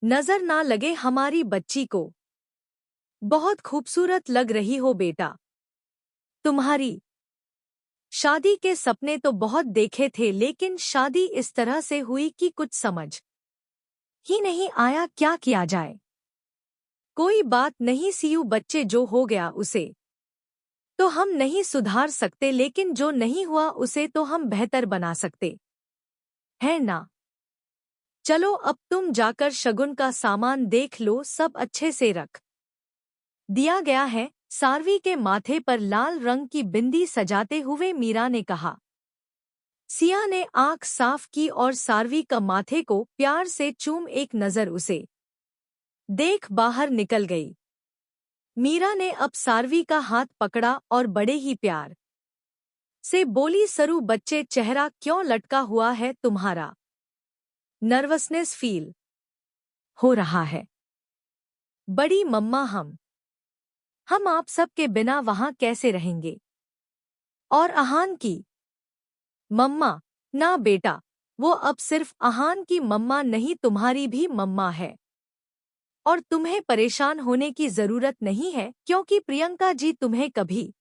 नजर ना लगे हमारी बच्ची को। बहुत खूबसूरत लग रही हो बेटा। तुम्हारी शादी के सपने तो बहुत देखे थे, लेकिन शादी इस तरह से हुई कि कुछ समझ ही नहीं आया क्या किया जाए। कोई बात नहीं सीयू, बच्चे जो हो गया उसे तो हम नहीं सुधार सकते, लेकिन जो नहीं हुआ उसे तो हम बेहतर बना सकते हैं ना। चलो अब तुम जाकर शगुन का सामान देख लो, सब अच्छे से रख दिया गया है। सारवी के माथे पर लाल रंग की बिंदी सजाते हुए मीरा ने कहा। सिया ने आंख साफ की और सारवी का माथे को प्यार से चूम एक नजर उसे देख बाहर निकल गई। मीरा ने अब सारवी का हाथ पकड़ा और बड़े ही प्यार से बोली, सरू बच्चे चेहरा क्यों लटका हुआ है तुम्हारा? नर्वसनेस फील हो रहा है? बड़ी मम्मा हम आप सब के बिना वहां कैसे रहेंगे? और आहान की मम्मा? ना बेटा, वो अब सिर्फ आहान की मम्मा नहीं, तुम्हारी भी मम्मा है। और तुम्हें परेशान होने की जरूरत नहीं है, क्योंकि प्रियंका जी तुम्हें कभी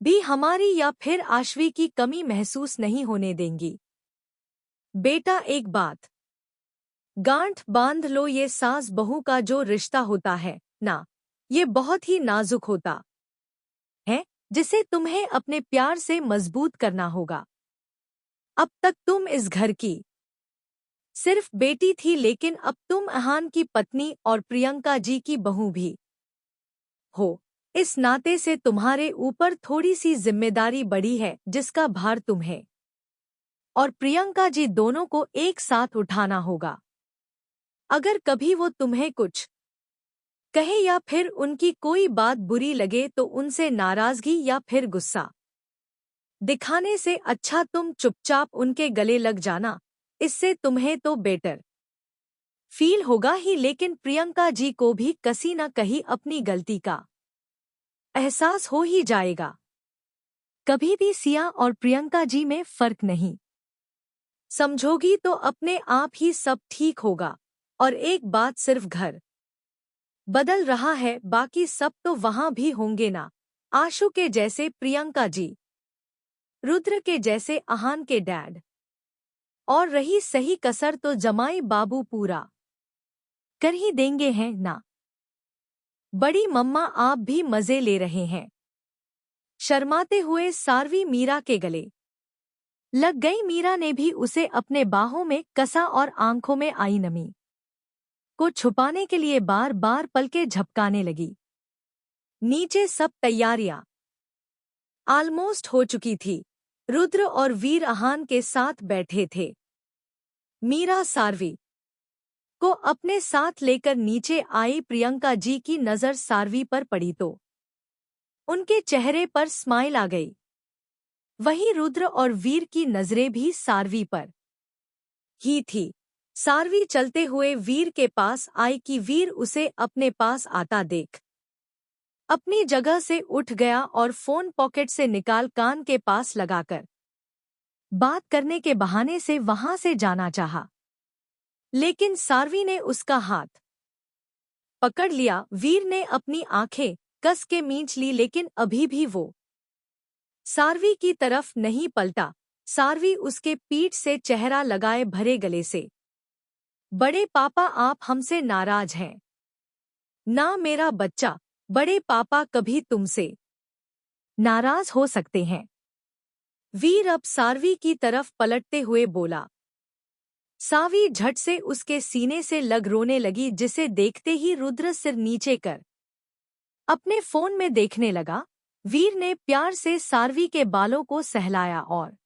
भी हमारी या फिर आश्वी की कमी महसूस नहीं होने देंगी। बेटा एक बात गांठ बांध लो, ये सास बहू का जो रिश्ता होता है ना, ये बहुत ही नाजुक होता है, जिसे तुम्हें अपने प्यार से मजबूत करना होगा। अब तक तुम इस घर की सिर्फ बेटी थी, लेकिन अब तुम आहान की पत्नी और प्रियंका जी की बहू भी हो, इस नाते से तुम्हारे ऊपर थोड़ी सी जिम्मेदारी बढ़ी है जिसका भार तुम्हें और प्रियंका जी दोनों को एक साथ उठाना होगा। अगर कभी वो तुम्हें कुछ कहे या फिर उनकी कोई बात बुरी लगे तो उनसे नाराजगी या फिर गुस्सा दिखाने से अच्छा तुम चुपचाप उनके गले लग जाना, इससे तुम्हें तो बेटर फील होगा ही, लेकिन प्रियंका जी को भी कहीं न कहीं अपनी गलती का एहसास हो ही जाएगा। कभी भी सिया और प्रियंका जी में फर्क नहीं समझोगी तो अपने आप ही सब ठीक होगा। और एक बात, सिर्फ घर बदल रहा है, बाकी सब तो वहां भी होंगे ना। आशु के जैसे प्रियंका जी, रुद्र के जैसे आहान के डैड, और रही सही कसर तो जमाई बाबू पूरा कर ही देंगे हैं ना। बड़ी मम्मा आप भी मजे ले रहे हैं। शर्माते हुए सारवी मीरा के गले लग गई। मीरा ने भी उसे अपने बाहों में कसा और आंखों में आई नमी को छुपाने के लिए बार बार पलके झपकाने लगी। नीचे सब तैयारियां ऑलमोस्ट हो चुकी थी। रुद्र और वीर आहान के साथ बैठे थे। मीरा सारवी को अपने साथ लेकर नीचे आई। प्रियंका जी की नजर सारवी पर पड़ी तो उनके चेहरे पर स्माइल आ गई। वहीं रुद्र और वीर की नजरें भी सारवी पर ही थी। सारवी चलते हुए वीर के पास आई कि वीर उसे अपने पास आता देख अपनी जगह से उठ गया और फोन पॉकेट से निकाल कान के पास लगाकर बात करने के बहाने से वहां से जाना चाहा, लेकिन सारवी ने उसका हाथ पकड़ लिया। वीर ने अपनी आंखें कस के मींच ली, लेकिन अभी भी वो सारवी की तरफ नहीं पलटा। सारवी उसके पीठ से चेहरा लगाए भरे गले से, बड़े पापा आप हमसे नाराज हैं ना मेरा बच्चा, बड़े पापा कभी तुमसे नाराज हो सकते हैं। वीर अब सारवी की तरफ पलटते हुए बोला। सावी झट से उसके सीने से लग रोने लगी, जिसे देखते ही रुद्र सिर नीचे कर अपने फोन में देखने लगा। वीर ने प्यार से सारवी के बालों को सहलाया और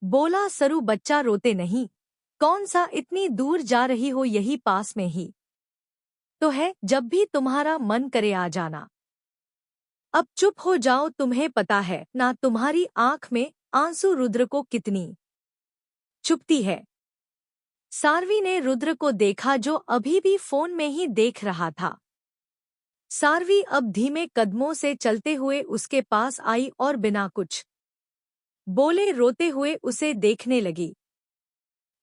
बोला, सरू बच्चा रोते नहीं, कौन सा इतनी दूर जा रही हो, यही पास में ही तो है, जब भी तुम्हारा मन करे आ जाना। अब चुप हो जाओ, तुम्हें पता है ना तुम्हारी आंख में आंसू रुद्र को कितनी चुभती है। सारवी ने रुद्र को देखा जो अभी भी फोन में ही देख रहा था। सारवी अब धीमे कदमों से चलते हुए उसके पास आई और बिना कुछ बोले रोते हुए उसे देखने लगी।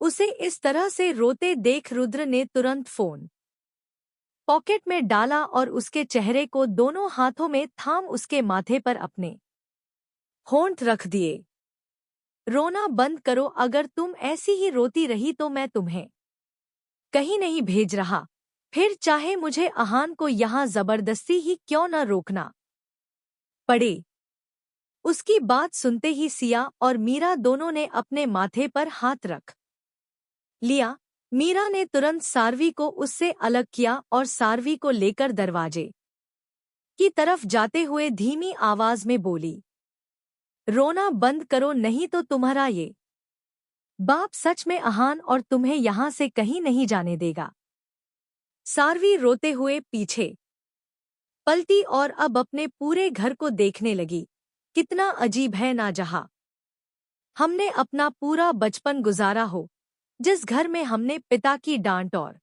उसे इस तरह से रोते देख रुद्र ने तुरंत फोन पॉकेट में डाला और उसके चेहरे को दोनों हाथों में थाम उसके माथे पर अपने होंठ रख दिए। रोना बंद करो, अगर तुम ऐसी ही रोती रही तो मैं तुम्हें कहीं नहीं भेज रहा, फिर चाहे मुझे आहान को यहाँ जबरदस्ती ही क्यों न रोकना पड़े। उसकी बात सुनते ही सिया और मीरा दोनों ने अपने माथे पर हाथ रख लिया। मीरा ने तुरंत सारवी को उससे अलग किया और सारवी को लेकर दरवाजे की तरफ जाते हुए धीमी आवाज में बोली, रोना बंद करो, नहीं तो तुम्हारा ये बाप सच में आहान और तुम्हें यहाँ से कहीं नहीं जाने देगा। सारवी रोते हुए पीछे पलटी और अब अपने पूरे घर को देखने लगी। कितना अजीब है ना, जहाँ हमने अपना पूरा बचपन गुजारा हो, जिस घर में हमने पिता की डांट और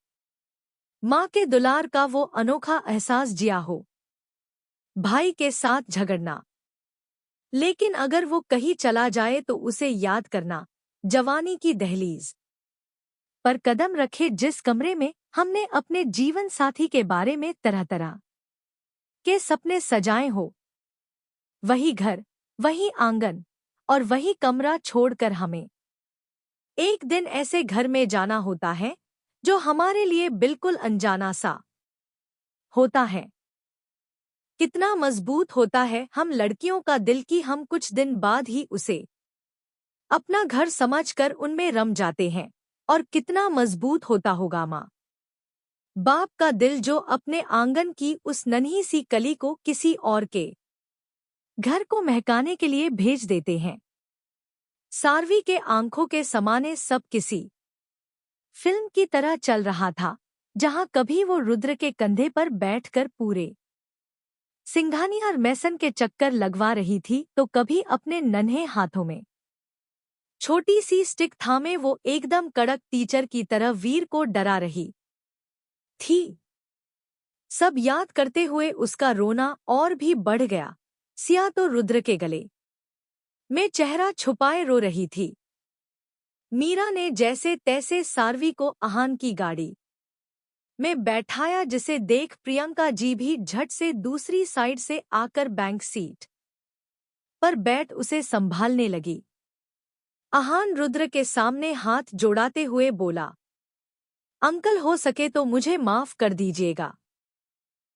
माँ के दुलार का वो अनोखा एहसास जिया हो, भाई के साथ झगड़ना, लेकिन अगर वो कहीं चला जाए तो उसे याद करना, जवानी की दहलीज पर कदम रखे जिस कमरे में हमने अपने जीवन साथी के बारे में तरह तरह के सपने सजाए हो, वही घर, वही आंगन और वही कमरा छोड़कर हमें एक दिन ऐसे घर में जाना होता है जो हमारे लिए बिल्कुल अनजाना सा होता है। कितना मजबूत होता है हम लड़कियों का दिल कि हम कुछ दिन बाद ही उसे अपना घर समझकर उनमें रम जाते हैं। और कितना मजबूत होता होगा माँ बाप का दिल जो अपने आंगन की उस नन्ही सी कली को किसी और के घर को महकाने के लिए भेज देते हैं। सार्वी के आंखों के समाने सब किसी फिल्म की तरह चल रहा था, जहां कभी वो रुद्र के कंधे पर बैठकर पूरे सिंघानिया और मैसन के चक्कर लगवा रही थी तो कभी अपने नन्हे हाथों में छोटी सी स्टिक थामे वो एकदम कड़क टीचर की तरह वीर को डरा रही थी। सब याद करते हुए उसका रोना और भी बढ़ गया। सिया तो रुद्र के गले में चेहरा छुपाए रो रही थी। मीरा ने जैसे तैसे सार्वी को आहान की गाड़ी में बैठाया, जिसे देख प्रियंका जी भी झट से दूसरी साइड से आकर बैंक सीट पर बैठ उसे संभालने लगी। आहान रुद्र के सामने हाथ जोड़ाते हुए बोला, अंकल हो सके तो मुझे माफ कर दीजिएगा।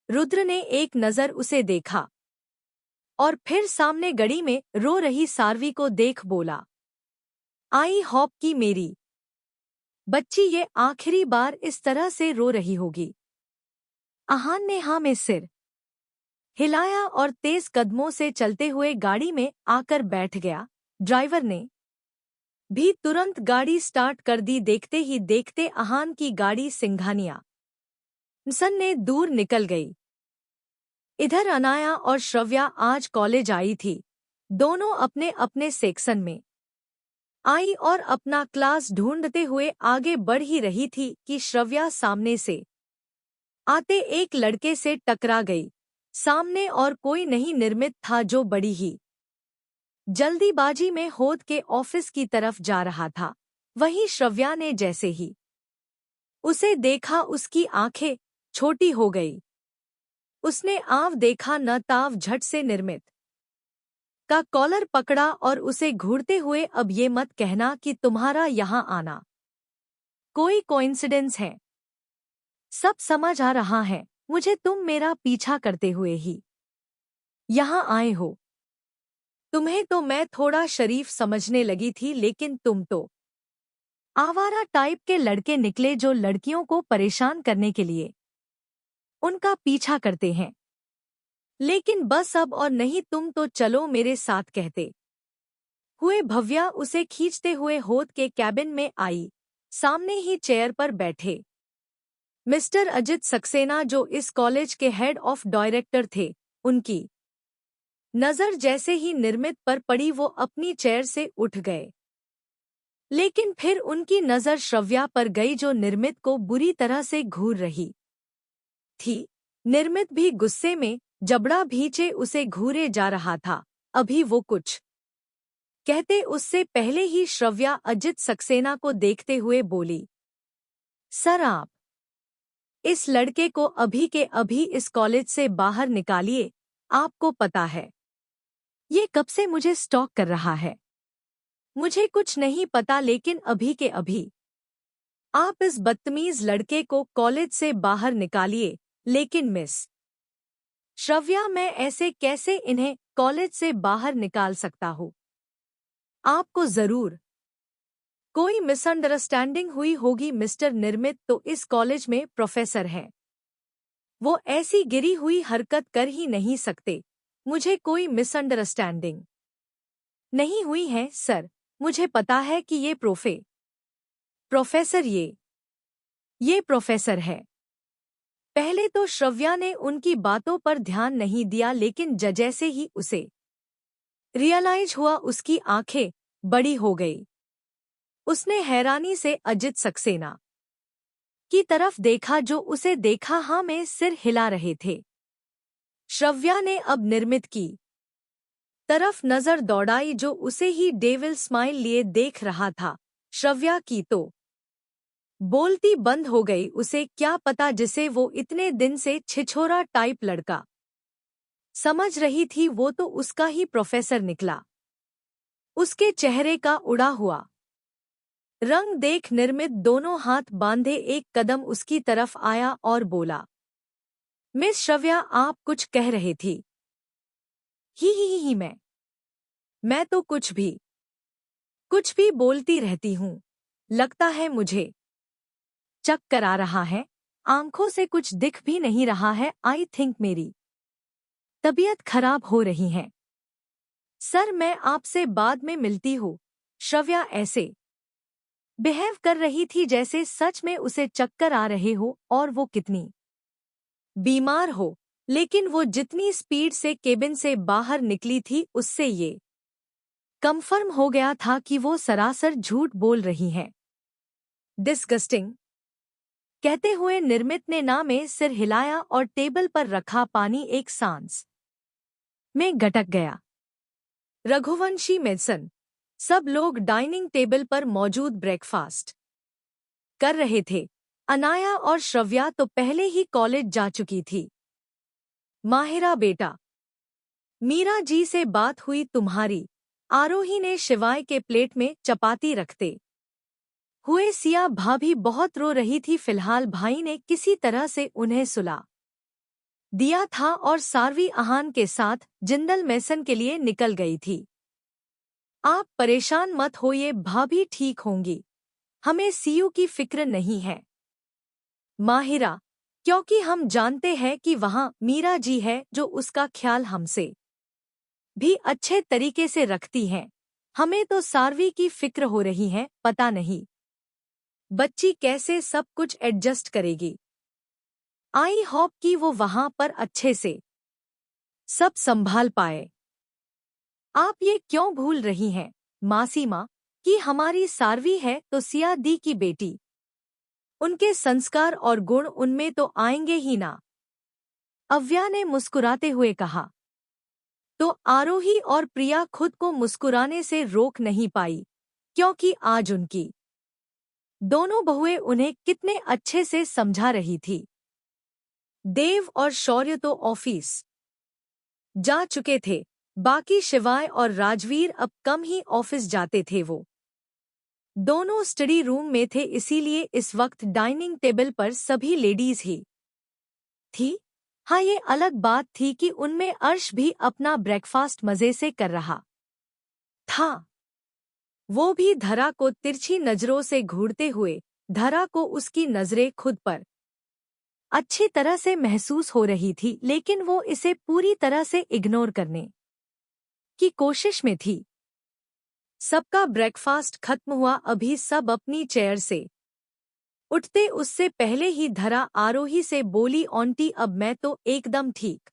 रुद्र ने एक नज़र उसे देखा और फिर सामने गड़ी में रो रही सार्वी को देख बोला, आई होप कि मेरी बच्ची ये आखिरी बार इस तरह से रो रही होगी। आहान ने हाँ में सिर हिलाया और तेज कदमों से चलते हुए गाड़ी में आकर बैठ गया। ड्राइवर ने भी तुरंत गाड़ी स्टार्ट कर दी। देखते ही देखते आहान की गाड़ी सिंघानिया सन ने दूर निकल गई। इधर अनाया और श्रव्या आज कॉलेज आई थी। दोनों अपने अपने सेक्शन में आई और अपना क्लास ढूंढते हुए आगे बढ़ ही रही थी कि श्रव्या सामने से आते एक लड़के से टकरा गई। सामने और कोई नहीं, निर्मित था, जो बड़ी ही जल्दीबाजी में होद के ऑफिस की तरफ जा रहा था। वहीं श्रव्या ने जैसे ही उसे देखा उसकी आंखें छोटी हो गई। उसने आव देखा न ताव झट से निर्मित का कॉलर पकड़ा और उसे घूरते हुए, अब ये मत कहना कि तुम्हारा यहाँ आना कोई कोइंसिडेंस है। सब समझ आ रहा है मुझे, तुम मेरा पीछा करते हुए ही यहाँ आए हो। तुम्हें तो मैं थोड़ा शरीफ समझने लगी थी, लेकिन तुम तो आवारा टाइप के लड़के निकले जो लड़कियों को परेशान करने के लिए उनका पीछा करते हैं। लेकिन बस अब और नहीं, तुम तो चलो मेरे साथ, कहते हुए भव्या उसे खींचते हुए होद के कैबिन में आई। सामने ही चेयर पर बैठे मिस्टर अजित सक्सेना, जो इस कॉलेज के हेड ऑफ डायरेक्टर थे। उनकी नज़र जैसे ही निर्मित पर पड़ी वो अपनी चेयर से उठ गए। लेकिन फिर उनकी नज़र श्रव्या पर गई, जो निर्मित को बुरी तरह से घूर रही थी। निर्मित भी गुस्से में जबड़ा भींचे उसे घूरे जा रहा था। अभी वो कुछ कहते उससे पहले ही श्रव्या अजित सक्सेना को देखते हुए बोली, सर आप इस लड़के को अभी के अभी इस कॉलेज से बाहर निकालिए। आपको पता है ये कब से मुझे स्टॉक कर रहा है। मुझे कुछ नहीं पता, लेकिन अभी के अभी आप इस बदतमीज लड़के को कॉलेज से बाहर निकालिए। लेकिन मिस श्रव्या, मैं ऐसे कैसे इन्हें कॉलेज से बाहर निकाल सकता हूँ? आपको जरूर कोई मिसअंडरस्टैंडिंग हुई होगी। मिस्टर निर्मित तो इस कॉलेज में प्रोफेसर हैं। वो ऐसी गिरी हुई हरकत कर ही नहीं सकते। मुझे कोई मिसअंडरस्टैंडिंग नहीं हुई है सर। मुझे पता है कि ये प्रोफेसर ये प्रोफेसर है। पहले तो श्रव्या ने उनकी बातों पर ध्यान नहीं दिया, लेकिन जैसे ही उसे रियलाइज हुआ उसकी आंखें बड़ी हो गई। उसने हैरानी से अजित सक्सेना की तरफ देखा, जो उसे देखा हाँ में सिर हिला रहे थे। श्रव्या ने अब निर्मित की तरफ नजर दौड़ाई, जो उसे ही डेविल स्माइल लिए देख रहा था। श्रव्या की तो बोलती बंद हो गई। उसे क्या पता, जिसे वो इतने दिन से छिछोरा टाइप लड़का समझ रही थी, वो तो उसका ही प्रोफेसर निकला। उसके चेहरे का उड़ा हुआ रंग देख निर्मित दोनों हाथ बांधे एक कदम उसकी तरफ आया और बोला, मिस श्रव्या, आप कुछ कह रहे थी? ही मैं तो कुछ भी बोलती रहती हूँ। लगता है मुझे चक्कर आ रहा है। आंखों से कुछ दिख भी नहीं रहा है। आई थिंक मेरी तबीयत खराब हो रही है। सर, मैं आपसे बाद में मिलती हूँ। श्रव्या ऐसे बिहेव कर रही थी जैसे सच में उसे चक्कर आ रहे हो और वो कितनी बीमार हो। लेकिन वो जितनी स्पीड से केबिन से बाहर निकली थी उससे ये कंफर्म हो गया था कि वो सरासर झूठ बोल रही हैं। डिस्गस्टिंग, कहते हुए निर्मित ने ना में सिर हिलाया और टेबल पर रखा पानी एक सांस में गटक गया। रघुवंशी मेसन, सब लोग डाइनिंग टेबल पर मौजूद ब्रेकफास्ट कर रहे थे। अनाया और श्रव्या तो पहले ही कॉलेज जा चुकी थी। माहिरा बेटा, मीरा जी से बात हुई तुम्हारी? आरोही ने शिवाय के प्लेट में चपाती रखते हुए सिया भाभी बहुत रो रही थी। फिलहाल भाई ने किसी तरह से उन्हें सुला दिया था और सारवी आहान के साथ जिंदल मेसन के लिए निकल गई थी। आप परेशान मत होइए, भाभी ठीक होंगी। हमें सीयू की फिक्र नहीं है माहिरा, क्योंकि हम जानते हैं कि वहाँ मीरा जी है जो उसका ख्याल हमसे भी अच्छे तरीके से रखती हैं। हमें तो सारवी की फिक्र हो रही है, पता नहीं बच्ची कैसे सब कुछ एडजस्ट करेगी। आई होप कि वो वहाँ पर अच्छे से सब संभाल पाए। आप ये क्यों भूल रही हैं मासी माँ कि हमारी सारवी है तो सिया दी की बेटी। उनके संस्कार और गुण उनमें तो आएंगे ही ना। अव्या ने मुस्कुराते हुए कहा। तो आरोही और प्रिया खुद को मुस्कुराने से रोक नहीं पाई, क्योंकि आज उनकी दोनों बहुएं उन्हें कितने अच्छे से समझा रही थी। देव और शौर्य तो ऑफिस जा चुके थे, बाकी शिवाय और राजवीर अब कम ही ऑफिस जाते थे। वो दोनों स्टडी रूम में थे, इसीलिए इस वक्त डाइनिंग टेबल पर सभी लेडीज ही थी। हाँ, ये अलग बात थी कि उनमें अर्श भी अपना ब्रेकफास्ट मजे से कर रहा था। वो भी धरा को तिरछी नजरों से घूरते हुए। धरा को उसकी नजरें खुद पर अच्छी तरह से महसूस हो रही थी, लेकिन वो इसे पूरी तरह से इग्नोर करने की कोशिश में थी। सबका ब्रेकफास्ट खत्म हुआ, अभी सब अपनी चेयर से उठते उससे पहले ही धरा आरोही से बोली, आंटी अब मैं तो एकदम ठीक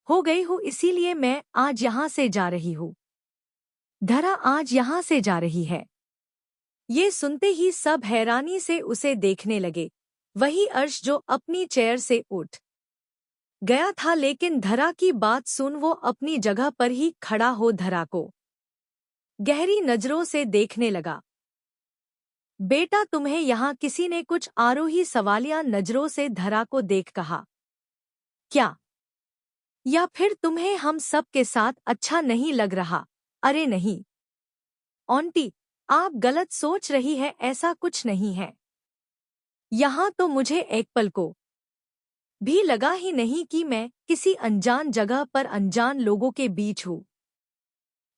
हो गई हूँ, इसीलिए मैं आज यहाँ से जा रही हूँ। धरा आज यहाँ से जा रही है। ये सुनते ही सब हैरानी से उसे देखने लगे। वही अर्श जो अपनी चेयर से उठ गया था, लेकिन धरा की बात सुन वो अपनी जगह पर ही खड़ा हो धरा को गहरी नजरों से देखने लगा। बेटा तुम्हें यहाँ किसी ने कुछ? आरोही सवालिया नजरों से धरा को देख कहा। क्या? या फिर तुम्हें हम सब के साथ अच्छा नहीं लग रहा? अरे नहीं आंटी, आप गलत सोच रही है, ऐसा कुछ नहीं है। यहाँ तो मुझे एक पल को भी लगा ही नहीं कि मैं किसी अनजान जगह पर अनजान लोगों के बीच हूँ।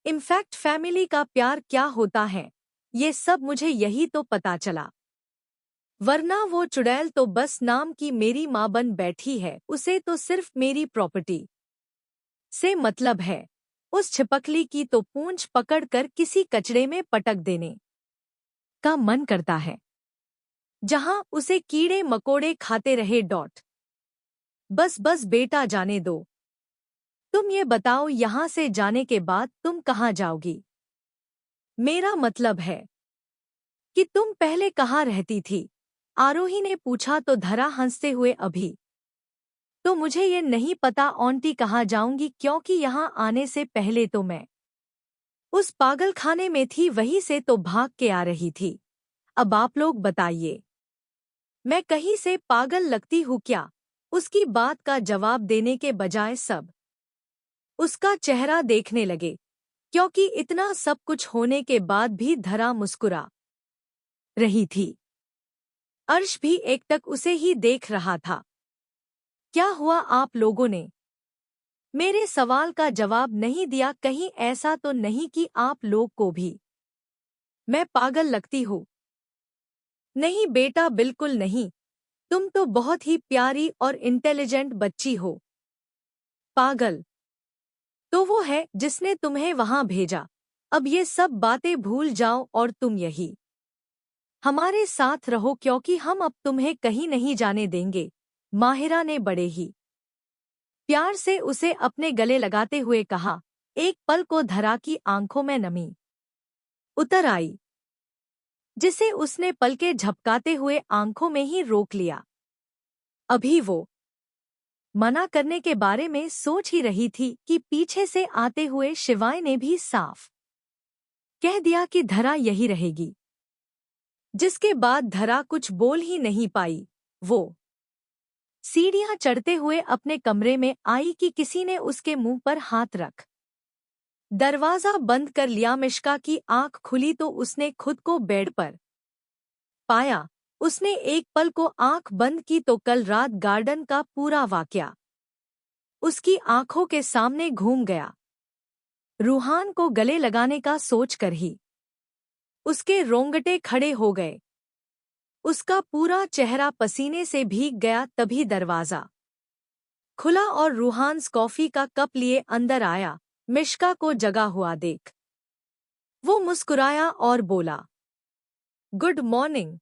इनफैक्ट फैमिली का प्यार क्या होता है ये सब मुझे यही तो पता चला, वरना वो चुड़ैल तो बस नाम की मेरी माँ बन बैठी है। उसे तो सिर्फ मेरी प्रॉपर्टी से मतलब है। उस छिपकली की तो पूंछ पकड़कर किसी कचड़े में पटक देने का मन करता है, जहां उसे कीड़े मकोड़े खाते रहे। बस बस बेटा जाने दो। तुम ये बताओ, यहाँ से जाने के बाद तुम कहाँ जाओगी? मेरा मतलब है कि तुम पहले कहाँ रहती थी? आरोही ने पूछा तो धरा हंसते हुए, अभी तो मुझे ये नहीं पता आंटी कहाँ जाऊंगी, क्योंकि यहाँ आने से पहले तो मैं उस पागलखाने में थी, वहीं से तो भाग के आ रही थी। अब आप लोग बताइए, मैं कहीं से पागल लगती हूँ क्या? उसकी बात का जवाब देने के बजाय सब उसका चेहरा देखने लगे, क्योंकि इतना सब कुछ होने के बाद भी धरा मुस्कुरा रही थी। अर्श भी एकटक उसे ही देख रहा था। क्या हुआ, आप लोगों ने मेरे सवाल का जवाब नहीं दिया? कहीं ऐसा तो नहीं कि आप लोग को भी मैं पागल लगती हूँ? नहीं बेटा, बिल्कुल नहीं। तुम तो बहुत ही प्यारी और इंटेलिजेंट बच्ची हो। पागल तो वो है जिसने तुम्हें वहां भेजा। अब ये सब बातें भूल जाओ और तुम यही हमारे साथ रहो, क्योंकि हम अब तुम्हें कहीं नहीं जाने देंगे। माहिरा ने बड़े ही प्यार से उसे अपने गले लगाते हुए कहा। एक पल को धरा की आंखों में नमी उतर आई, जिसे उसने पलके झपकाते हुए आंखों में ही रोक लिया। अभी वो मना करने के बारे में सोच ही रही थी कि पीछे से आते हुए शिवाय ने भी साफ कह दिया कि धरा यही रहेगी। जिसके बाद धरा कुछ बोल ही नहीं पाई। वो सीढ़ियां चढ़ते हुए अपने कमरे में आई कि किसी ने उसके मुंह पर हाथ रख दरवाजा बंद कर लिया। मिश्का की आंख खुली तो उसने खुद को बेड पर पाया। उसने एक पल को आंख बंद की तो कल रात गार्डन का पूरा वाकया उसकी आंखों के सामने घूम गया। रूहान को गले लगाने का सोचकर ही उसके रोंगटे खड़े हो गए। उसका पूरा चेहरा पसीने से भीग गया। तभी दरवाजा खुला और रूहान कॉफी का कप लिए अंदर आया। मिश्का को जगा हुआ देख वो मुस्कुराया और बोला, गुड मॉर्निंग।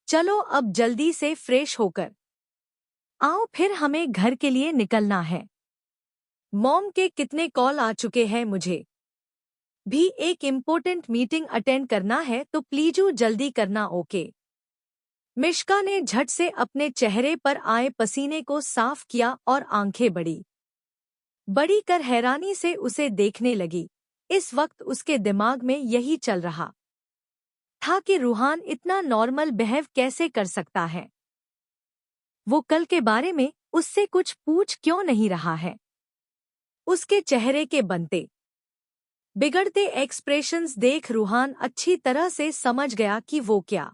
चलो अब जल्दी से फ्रेश होकर आओ, फिर हमें घर के लिए निकलना है। मॉम के कितने कॉल आ चुके हैं, मुझे भी एक इम्पोर्टेंट मीटिंग अटेंड करना है, तो प्लीजू जल्दी करना, ओके। मिश्का ने झट से अपने चेहरे पर आए पसीने को साफ किया और आंखें बड़ी बड़ी कर हैरानी से उसे देखने लगी। इस वक्त उसके दिमाग में यही चल रहा था कि रूहान इतना नॉर्मल बिहेव कैसे कर सकता है। वो कल के बारे में उससे कुछ पूछ क्यों नहीं रहा है। उसके चेहरे के बनते बिगड़ते एक्सप्रेशंस देख रूहान अच्छी तरह से समझ गया कि वो क्या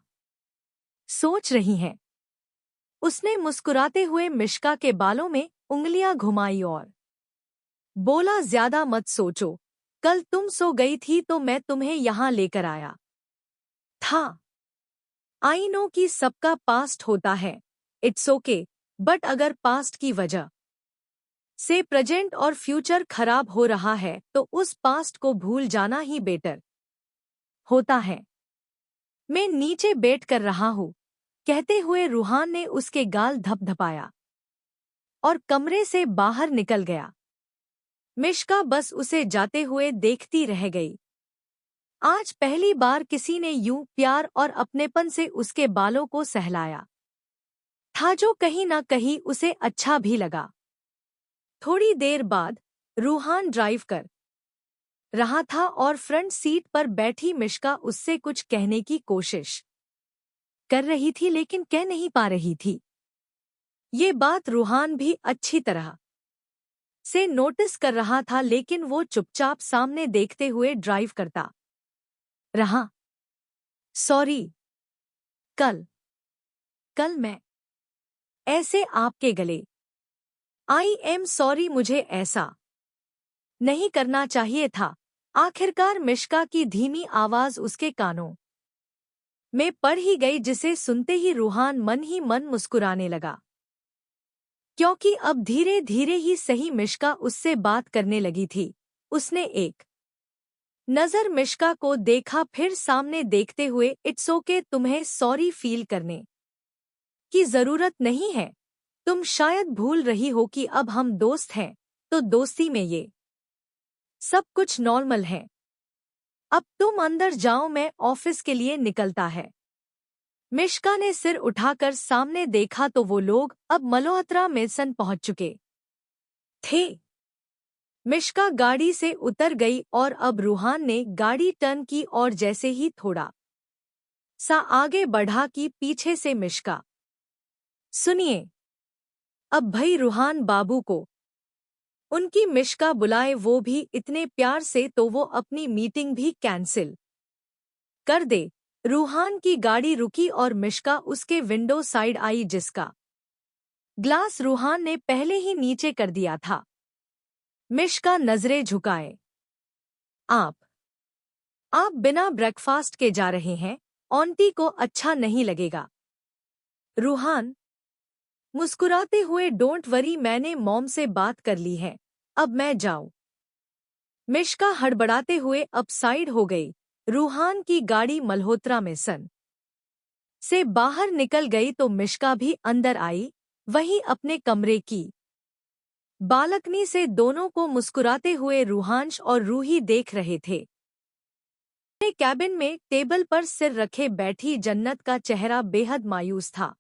सोच रही है। उसने मुस्कुराते हुए मिश्का के बालों में उंगलियां घुमाई और बोला, ज्यादा मत सोचो, कल तुम सो गई थी तो मैं तुम्हें यहां लेकर आया था। आई नो कि सबका पास्ट होता है, इट्स ओके, बट अगर पास्ट की वजह से प्रेजेंट और फ्यूचर खराब हो रहा है तो उस पास्ट को भूल जाना ही बेटर होता है। मैं नीचे बैठ कर रहा हूँ, कहते हुए रूहान ने उसके गाल धपधपाया और कमरे से बाहर निकल गया। मिश्का बस उसे जाते हुए देखती रह गई। आज पहली बार किसी ने यूं प्यार और अपनेपन से उसके बालों को सहलाया था, जो कहीं ना कहीं उसे अच्छा भी लगा। थोड़ी देर बाद रूहान ड्राइव कर रहा था और फ्रंट सीट पर बैठी मिश्का उससे कुछ कहने की कोशिश कर रही थी, लेकिन कह नहीं पा रही थी। ये बात रूहान भी अच्छी तरह से नोटिस कर रहा था, लेकिन वो चुपचाप सामने देखते हुए ड्राइव करता रहा। सॉरी, कल कल मैं ऐसे आपके गले आई एम सॉरी, मुझे ऐसा नहीं करना चाहिए था। आखिरकार मिश्का की धीमी आवाज उसके कानों में पड़ ही गई, जिसे सुनते ही रूहान मन ही मन मुस्कुराने लगा, क्योंकि अब धीरे धीरे ही सही मिश्का उससे बात करने लगी थी। उसने एक नजर मिश्का को देखा, फिर सामने देखते हुए, इट्स ओके, तुम्हें सॉरी फील करने की जरूरत नहीं है। तुम शायद भूल रही हो कि अब हम दोस्त हैं, तो दोस्ती में ये सब कुछ नॉर्मल है। अब तुम अंदर जाओ, मैं ऑफिस के लिए निकलता है। मिश्का ने सिर उठाकर सामने देखा तो वो लोग अब मल्होत्रा मेसन पहुंच चुके थे। मिश्का गाड़ी से उतर गई और अब रूहान ने गाड़ी टर्न की और जैसे ही थोड़ा सा आगे बढ़ा कि पीछे से मिश्का, सुनिए, अब भई रूहान बाबू को उनकी मिश्का बुलाए, वो भी इतने प्यार से तो वो अपनी मीटिंग भी कैंसिल कर दे। रूहान की गाड़ी रुकी और मिश्का उसके विंडो साइड आई, जिसका ग्लास रूहान ने पहले ही नीचे कर दिया था। मिश्का नजरें झुकाए, आप बिना ब्रेकफास्ट के जा रहे हैं, आंटी को अच्छा नहीं लगेगा। रूहान मुस्कुराते हुए, डोंट वरी, मैंने मॉम से बात कर ली है, अब मैं जाऊं। मिश्का हड़बड़ाते हुए अप साइड हो गई। रूहान की गाड़ी मल्होत्रा में सन से बाहर निकल गई तो मिश्का भी अंदर आई, वहीं अपने कमरे की बालकनी से दोनों को मुस्कुराते हुए रूहांश और रूही देख रहे थे। अपने कैबिन में टेबल पर सिर रखे बैठी जन्नत का चेहरा बेहद मायूस था,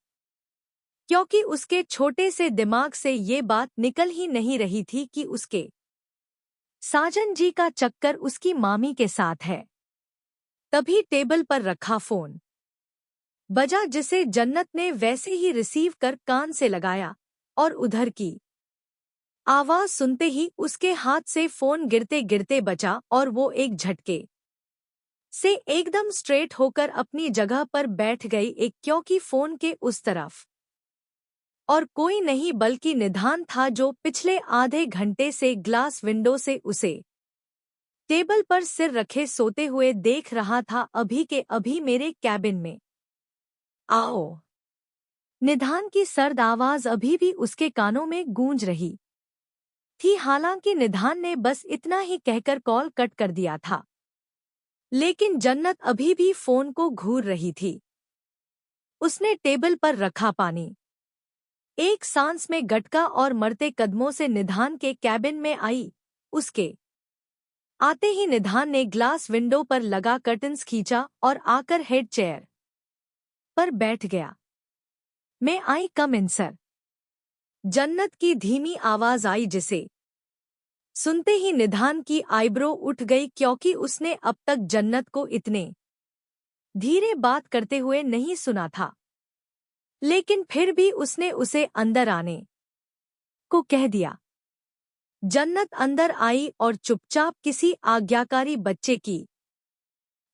क्योंकि उसके छोटे से दिमाग से ये बात निकल ही नहीं रही थी कि उसके साजन जी का चक्कर उसकी मामी के साथ है। तभी टेबल पर रखा फोन बजा, जिसे जन्नत ने वैसे ही रिसीव कर कान से लगाया, और उधर की आवाज सुनते ही उसके हाथ से फोन गिरते गिरते बचा और वो एक झटके से एकदम स्ट्रेट होकर अपनी जगह पर बैठ गई, एक क्योंकि फोन के उस तरफ और कोई नहीं बल्कि निधान था, जो पिछले आधे घंटे से ग्लास विंडो से उसे टेबल पर सिर रखे सोते हुए देख रहा था। अभी के अभी मेरे कैबिन में आओ। निधान की सर्द आवाज अभी भी उसके कानों में गूंज रही थी। हालांकि निधान ने बस इतना ही कहकर कॉल कट कर दिया था, लेकिन जन्नत अभी भी फोन को घूर रही थी। उसने टेबल पर रखा पानी एक सांस में गटका और मरते कदमों से निधान के कैबिन में आई। उसके आते ही निधान ने ग्लास विंडो पर लगा कर्टन्स खींचा और आकर हेड चेयर पर बैठ गया। मैं आई कम इन सर? जन्नत की धीमी आवाज आई, जिसे सुनते ही निधान की आईब्रो उठ गई, क्योंकि उसने अब तक जन्नत को इतने धीरे बात करते हुए नहीं सुना था। लेकिन फिर भी उसने उसे अंदर आने को कह दिया। जन्नत अंदर आई और चुपचाप किसी आज्ञाकारी बच्चे की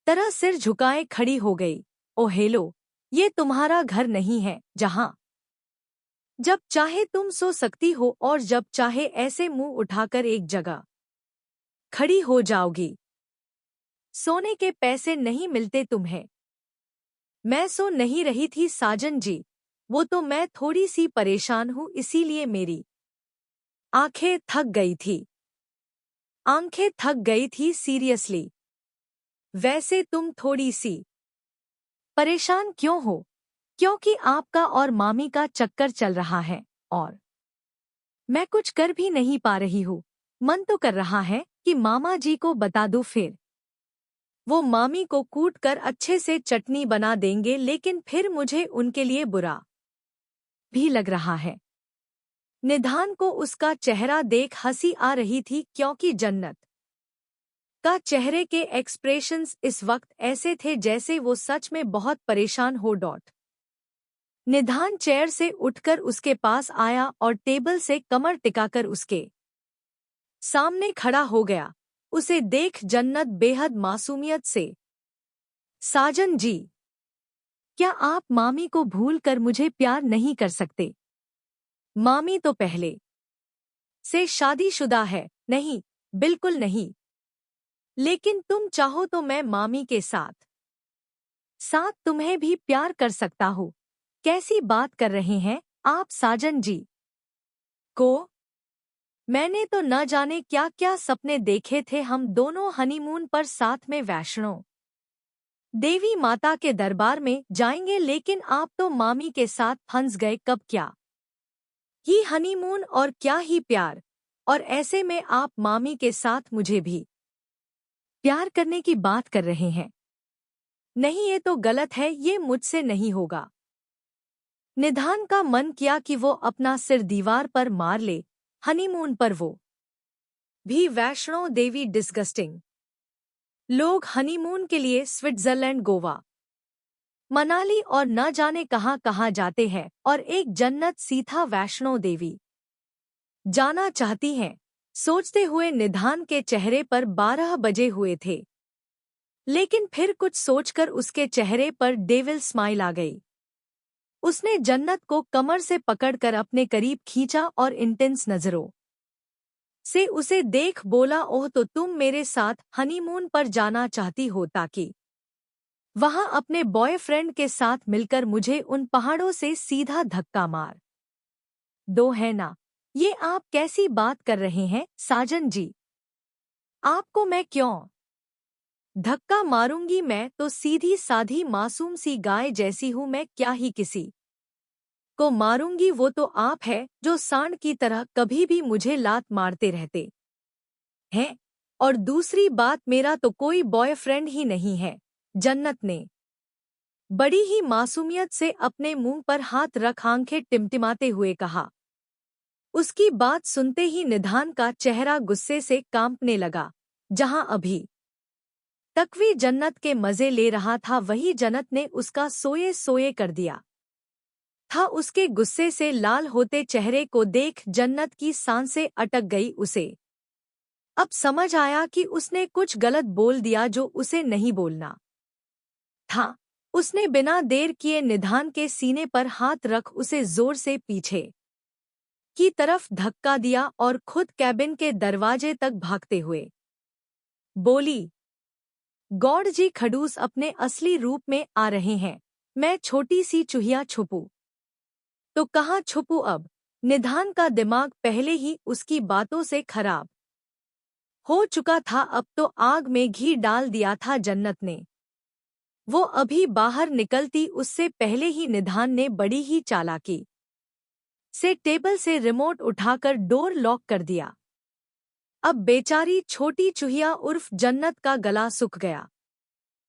तरह सिर झुकाए खड़ी हो गई। ओ हेलो, ये तुम्हारा घर नहीं है जहां जब चाहे तुम सो सकती हो और जब चाहे ऐसे मुंह उठाकर एक जगह खड़ी हो जाओगी। सोने के पैसे नहीं मिलते तुम्हें। मैं सो नहीं रही थी साजन जी, वो तो मैं थोड़ी सी परेशान हूँ, इसीलिए मेरी आंखें थक गई थी। आंखें थक गई थी सीरियसली। वैसे तुम थोड़ी सी परेशान क्यों हो? क्योंकि आपका और मामी का चक्कर चल रहा है और मैं कुछ कर भी नहीं पा रही हूँ। मन तो कर रहा है कि मामा जी को बता दूं, फिर वो मामी को कूट कर अच्छे से चटनी बना देंगे, लेकिन फिर मुझे उनके लिए बुरा भी लग रहा है। निधान को उसका चेहरा देख हंसी आ रही थी, क्योंकि जन्नत का चेहरे के एक्सप्रेशंस इस वक्त ऐसे थे जैसे वो सच में बहुत परेशान हो। निधान चेयर से उठकर उसके पास आया और टेबल से कमर टिकाकर उसके सामने खड़ा हो गया। उसे देख जन्नत बेहद मासूमियत से, साजन जी, क्या आप मामी को भूल कर मुझे प्यार नहीं कर सकते? मामी तो पहले से शादीशुदा है। नहीं, बिल्कुल नहीं। लेकिन तुम चाहो तो मैं मामी के साथ साथ तुम्हें भी प्यार कर सकता हूँ। कैसी बात कर रहे हैं आप साजन जी? को मैंने तो न जाने क्या क्या सपने देखे थे। हम दोनों हनीमून पर साथ में वैष्णो देवी माता के दरबार में जाएंगे, लेकिन आप तो मामी के साथ फंस गए। कब क्या ही हनीमून और क्या ही प्यार, और ऐसे में आप मामी के साथ मुझे भी प्यार करने की बात कर रहे हैं। नहीं, ये तो गलत है, ये मुझसे नहीं होगा। निधान का मन किया कि वो अपना सिर दीवार पर मार ले। हनीमून पर वो भी वैष्णो देवी। डिस्गस्टिंग। लोग हनीमून के लिए स्विट्जरलैंड, गोवा, मनाली और न जाने कहां कहां जाते हैं, और एक जन्नत सीधा वैष्णो देवी जाना चाहती हैं। सोचते हुए निधान के चेहरे पर 12 बजे हुए थे, लेकिन फिर कुछ सोचकर उसके चेहरे पर डेविल स्माइल आ गई। उसने जन्नत को कमर से पकड़कर अपने करीब खींचा और इंटेंस नजरों से उसे देख बोला, ओह तो तुम मेरे साथ हनीमून पर जाना चाहती हो ताकि वहां अपने बॉयफ्रेंड के साथ मिलकर मुझे उन पहाड़ों से सीधा धक्का मार दो है ना। ये आप कैसी बात कर रहे हैं साजन जी? आपको मैं क्यों धक्का मारूंगी? मैं तो सीधी साधी मासूम सी गाय जैसी हूं, मैं क्या ही किसी को मारूंगी? वो तो आप है जो सांड की तरह कभी भी मुझे लात मारते रहते हैं। और दूसरी बात, मेरा तो कोई बॉयफ्रेंड ही नहीं है। जन्नत ने बड़ी ही मासूमियत से अपने मुंह पर हाथ रख आंखें टिमटिमाते हुए कहा। उसकी बात सुनते ही निधान का चेहरा गुस्से से कांपने लगा। जहां अभी तक वी जन्नत के मजे ले रहा था, वही जन्नत ने उसका सोए सोए कर दिया था। उसके गुस्से से लाल होते चेहरे को देख जन्नत की सांसें अटक गई। उसे अब समझ आया कि उसने कुछ गलत बोल दिया जो उसे नहीं बोलना था। उसने बिना देर किए निधान के सीने पर हाथ रख उसे जोर से पीछे की तरफ धक्का दिया और खुद कैबिन के दरवाजे तक भागते हुए बोली, गॉड जी, खड़ूस अपने असली रूप में आ रहे हैं। मैं छोटी सी चूहिया छुपूं तो कहाँ छुपूं अब? निधान का दिमाग पहले ही उसकी बातों से खराब हो चुका था, अब तो आग में घी डाल दिया था जन्नत ने। वो अभी बाहर निकलती उससे पहले ही निधान ने बड़ी ही चालाकी से टेबल से रिमोट उठाकर डोर लॉक कर दिया। अब बेचारी छोटी चूहिया उर्फ जन्नत का गला सूख गया।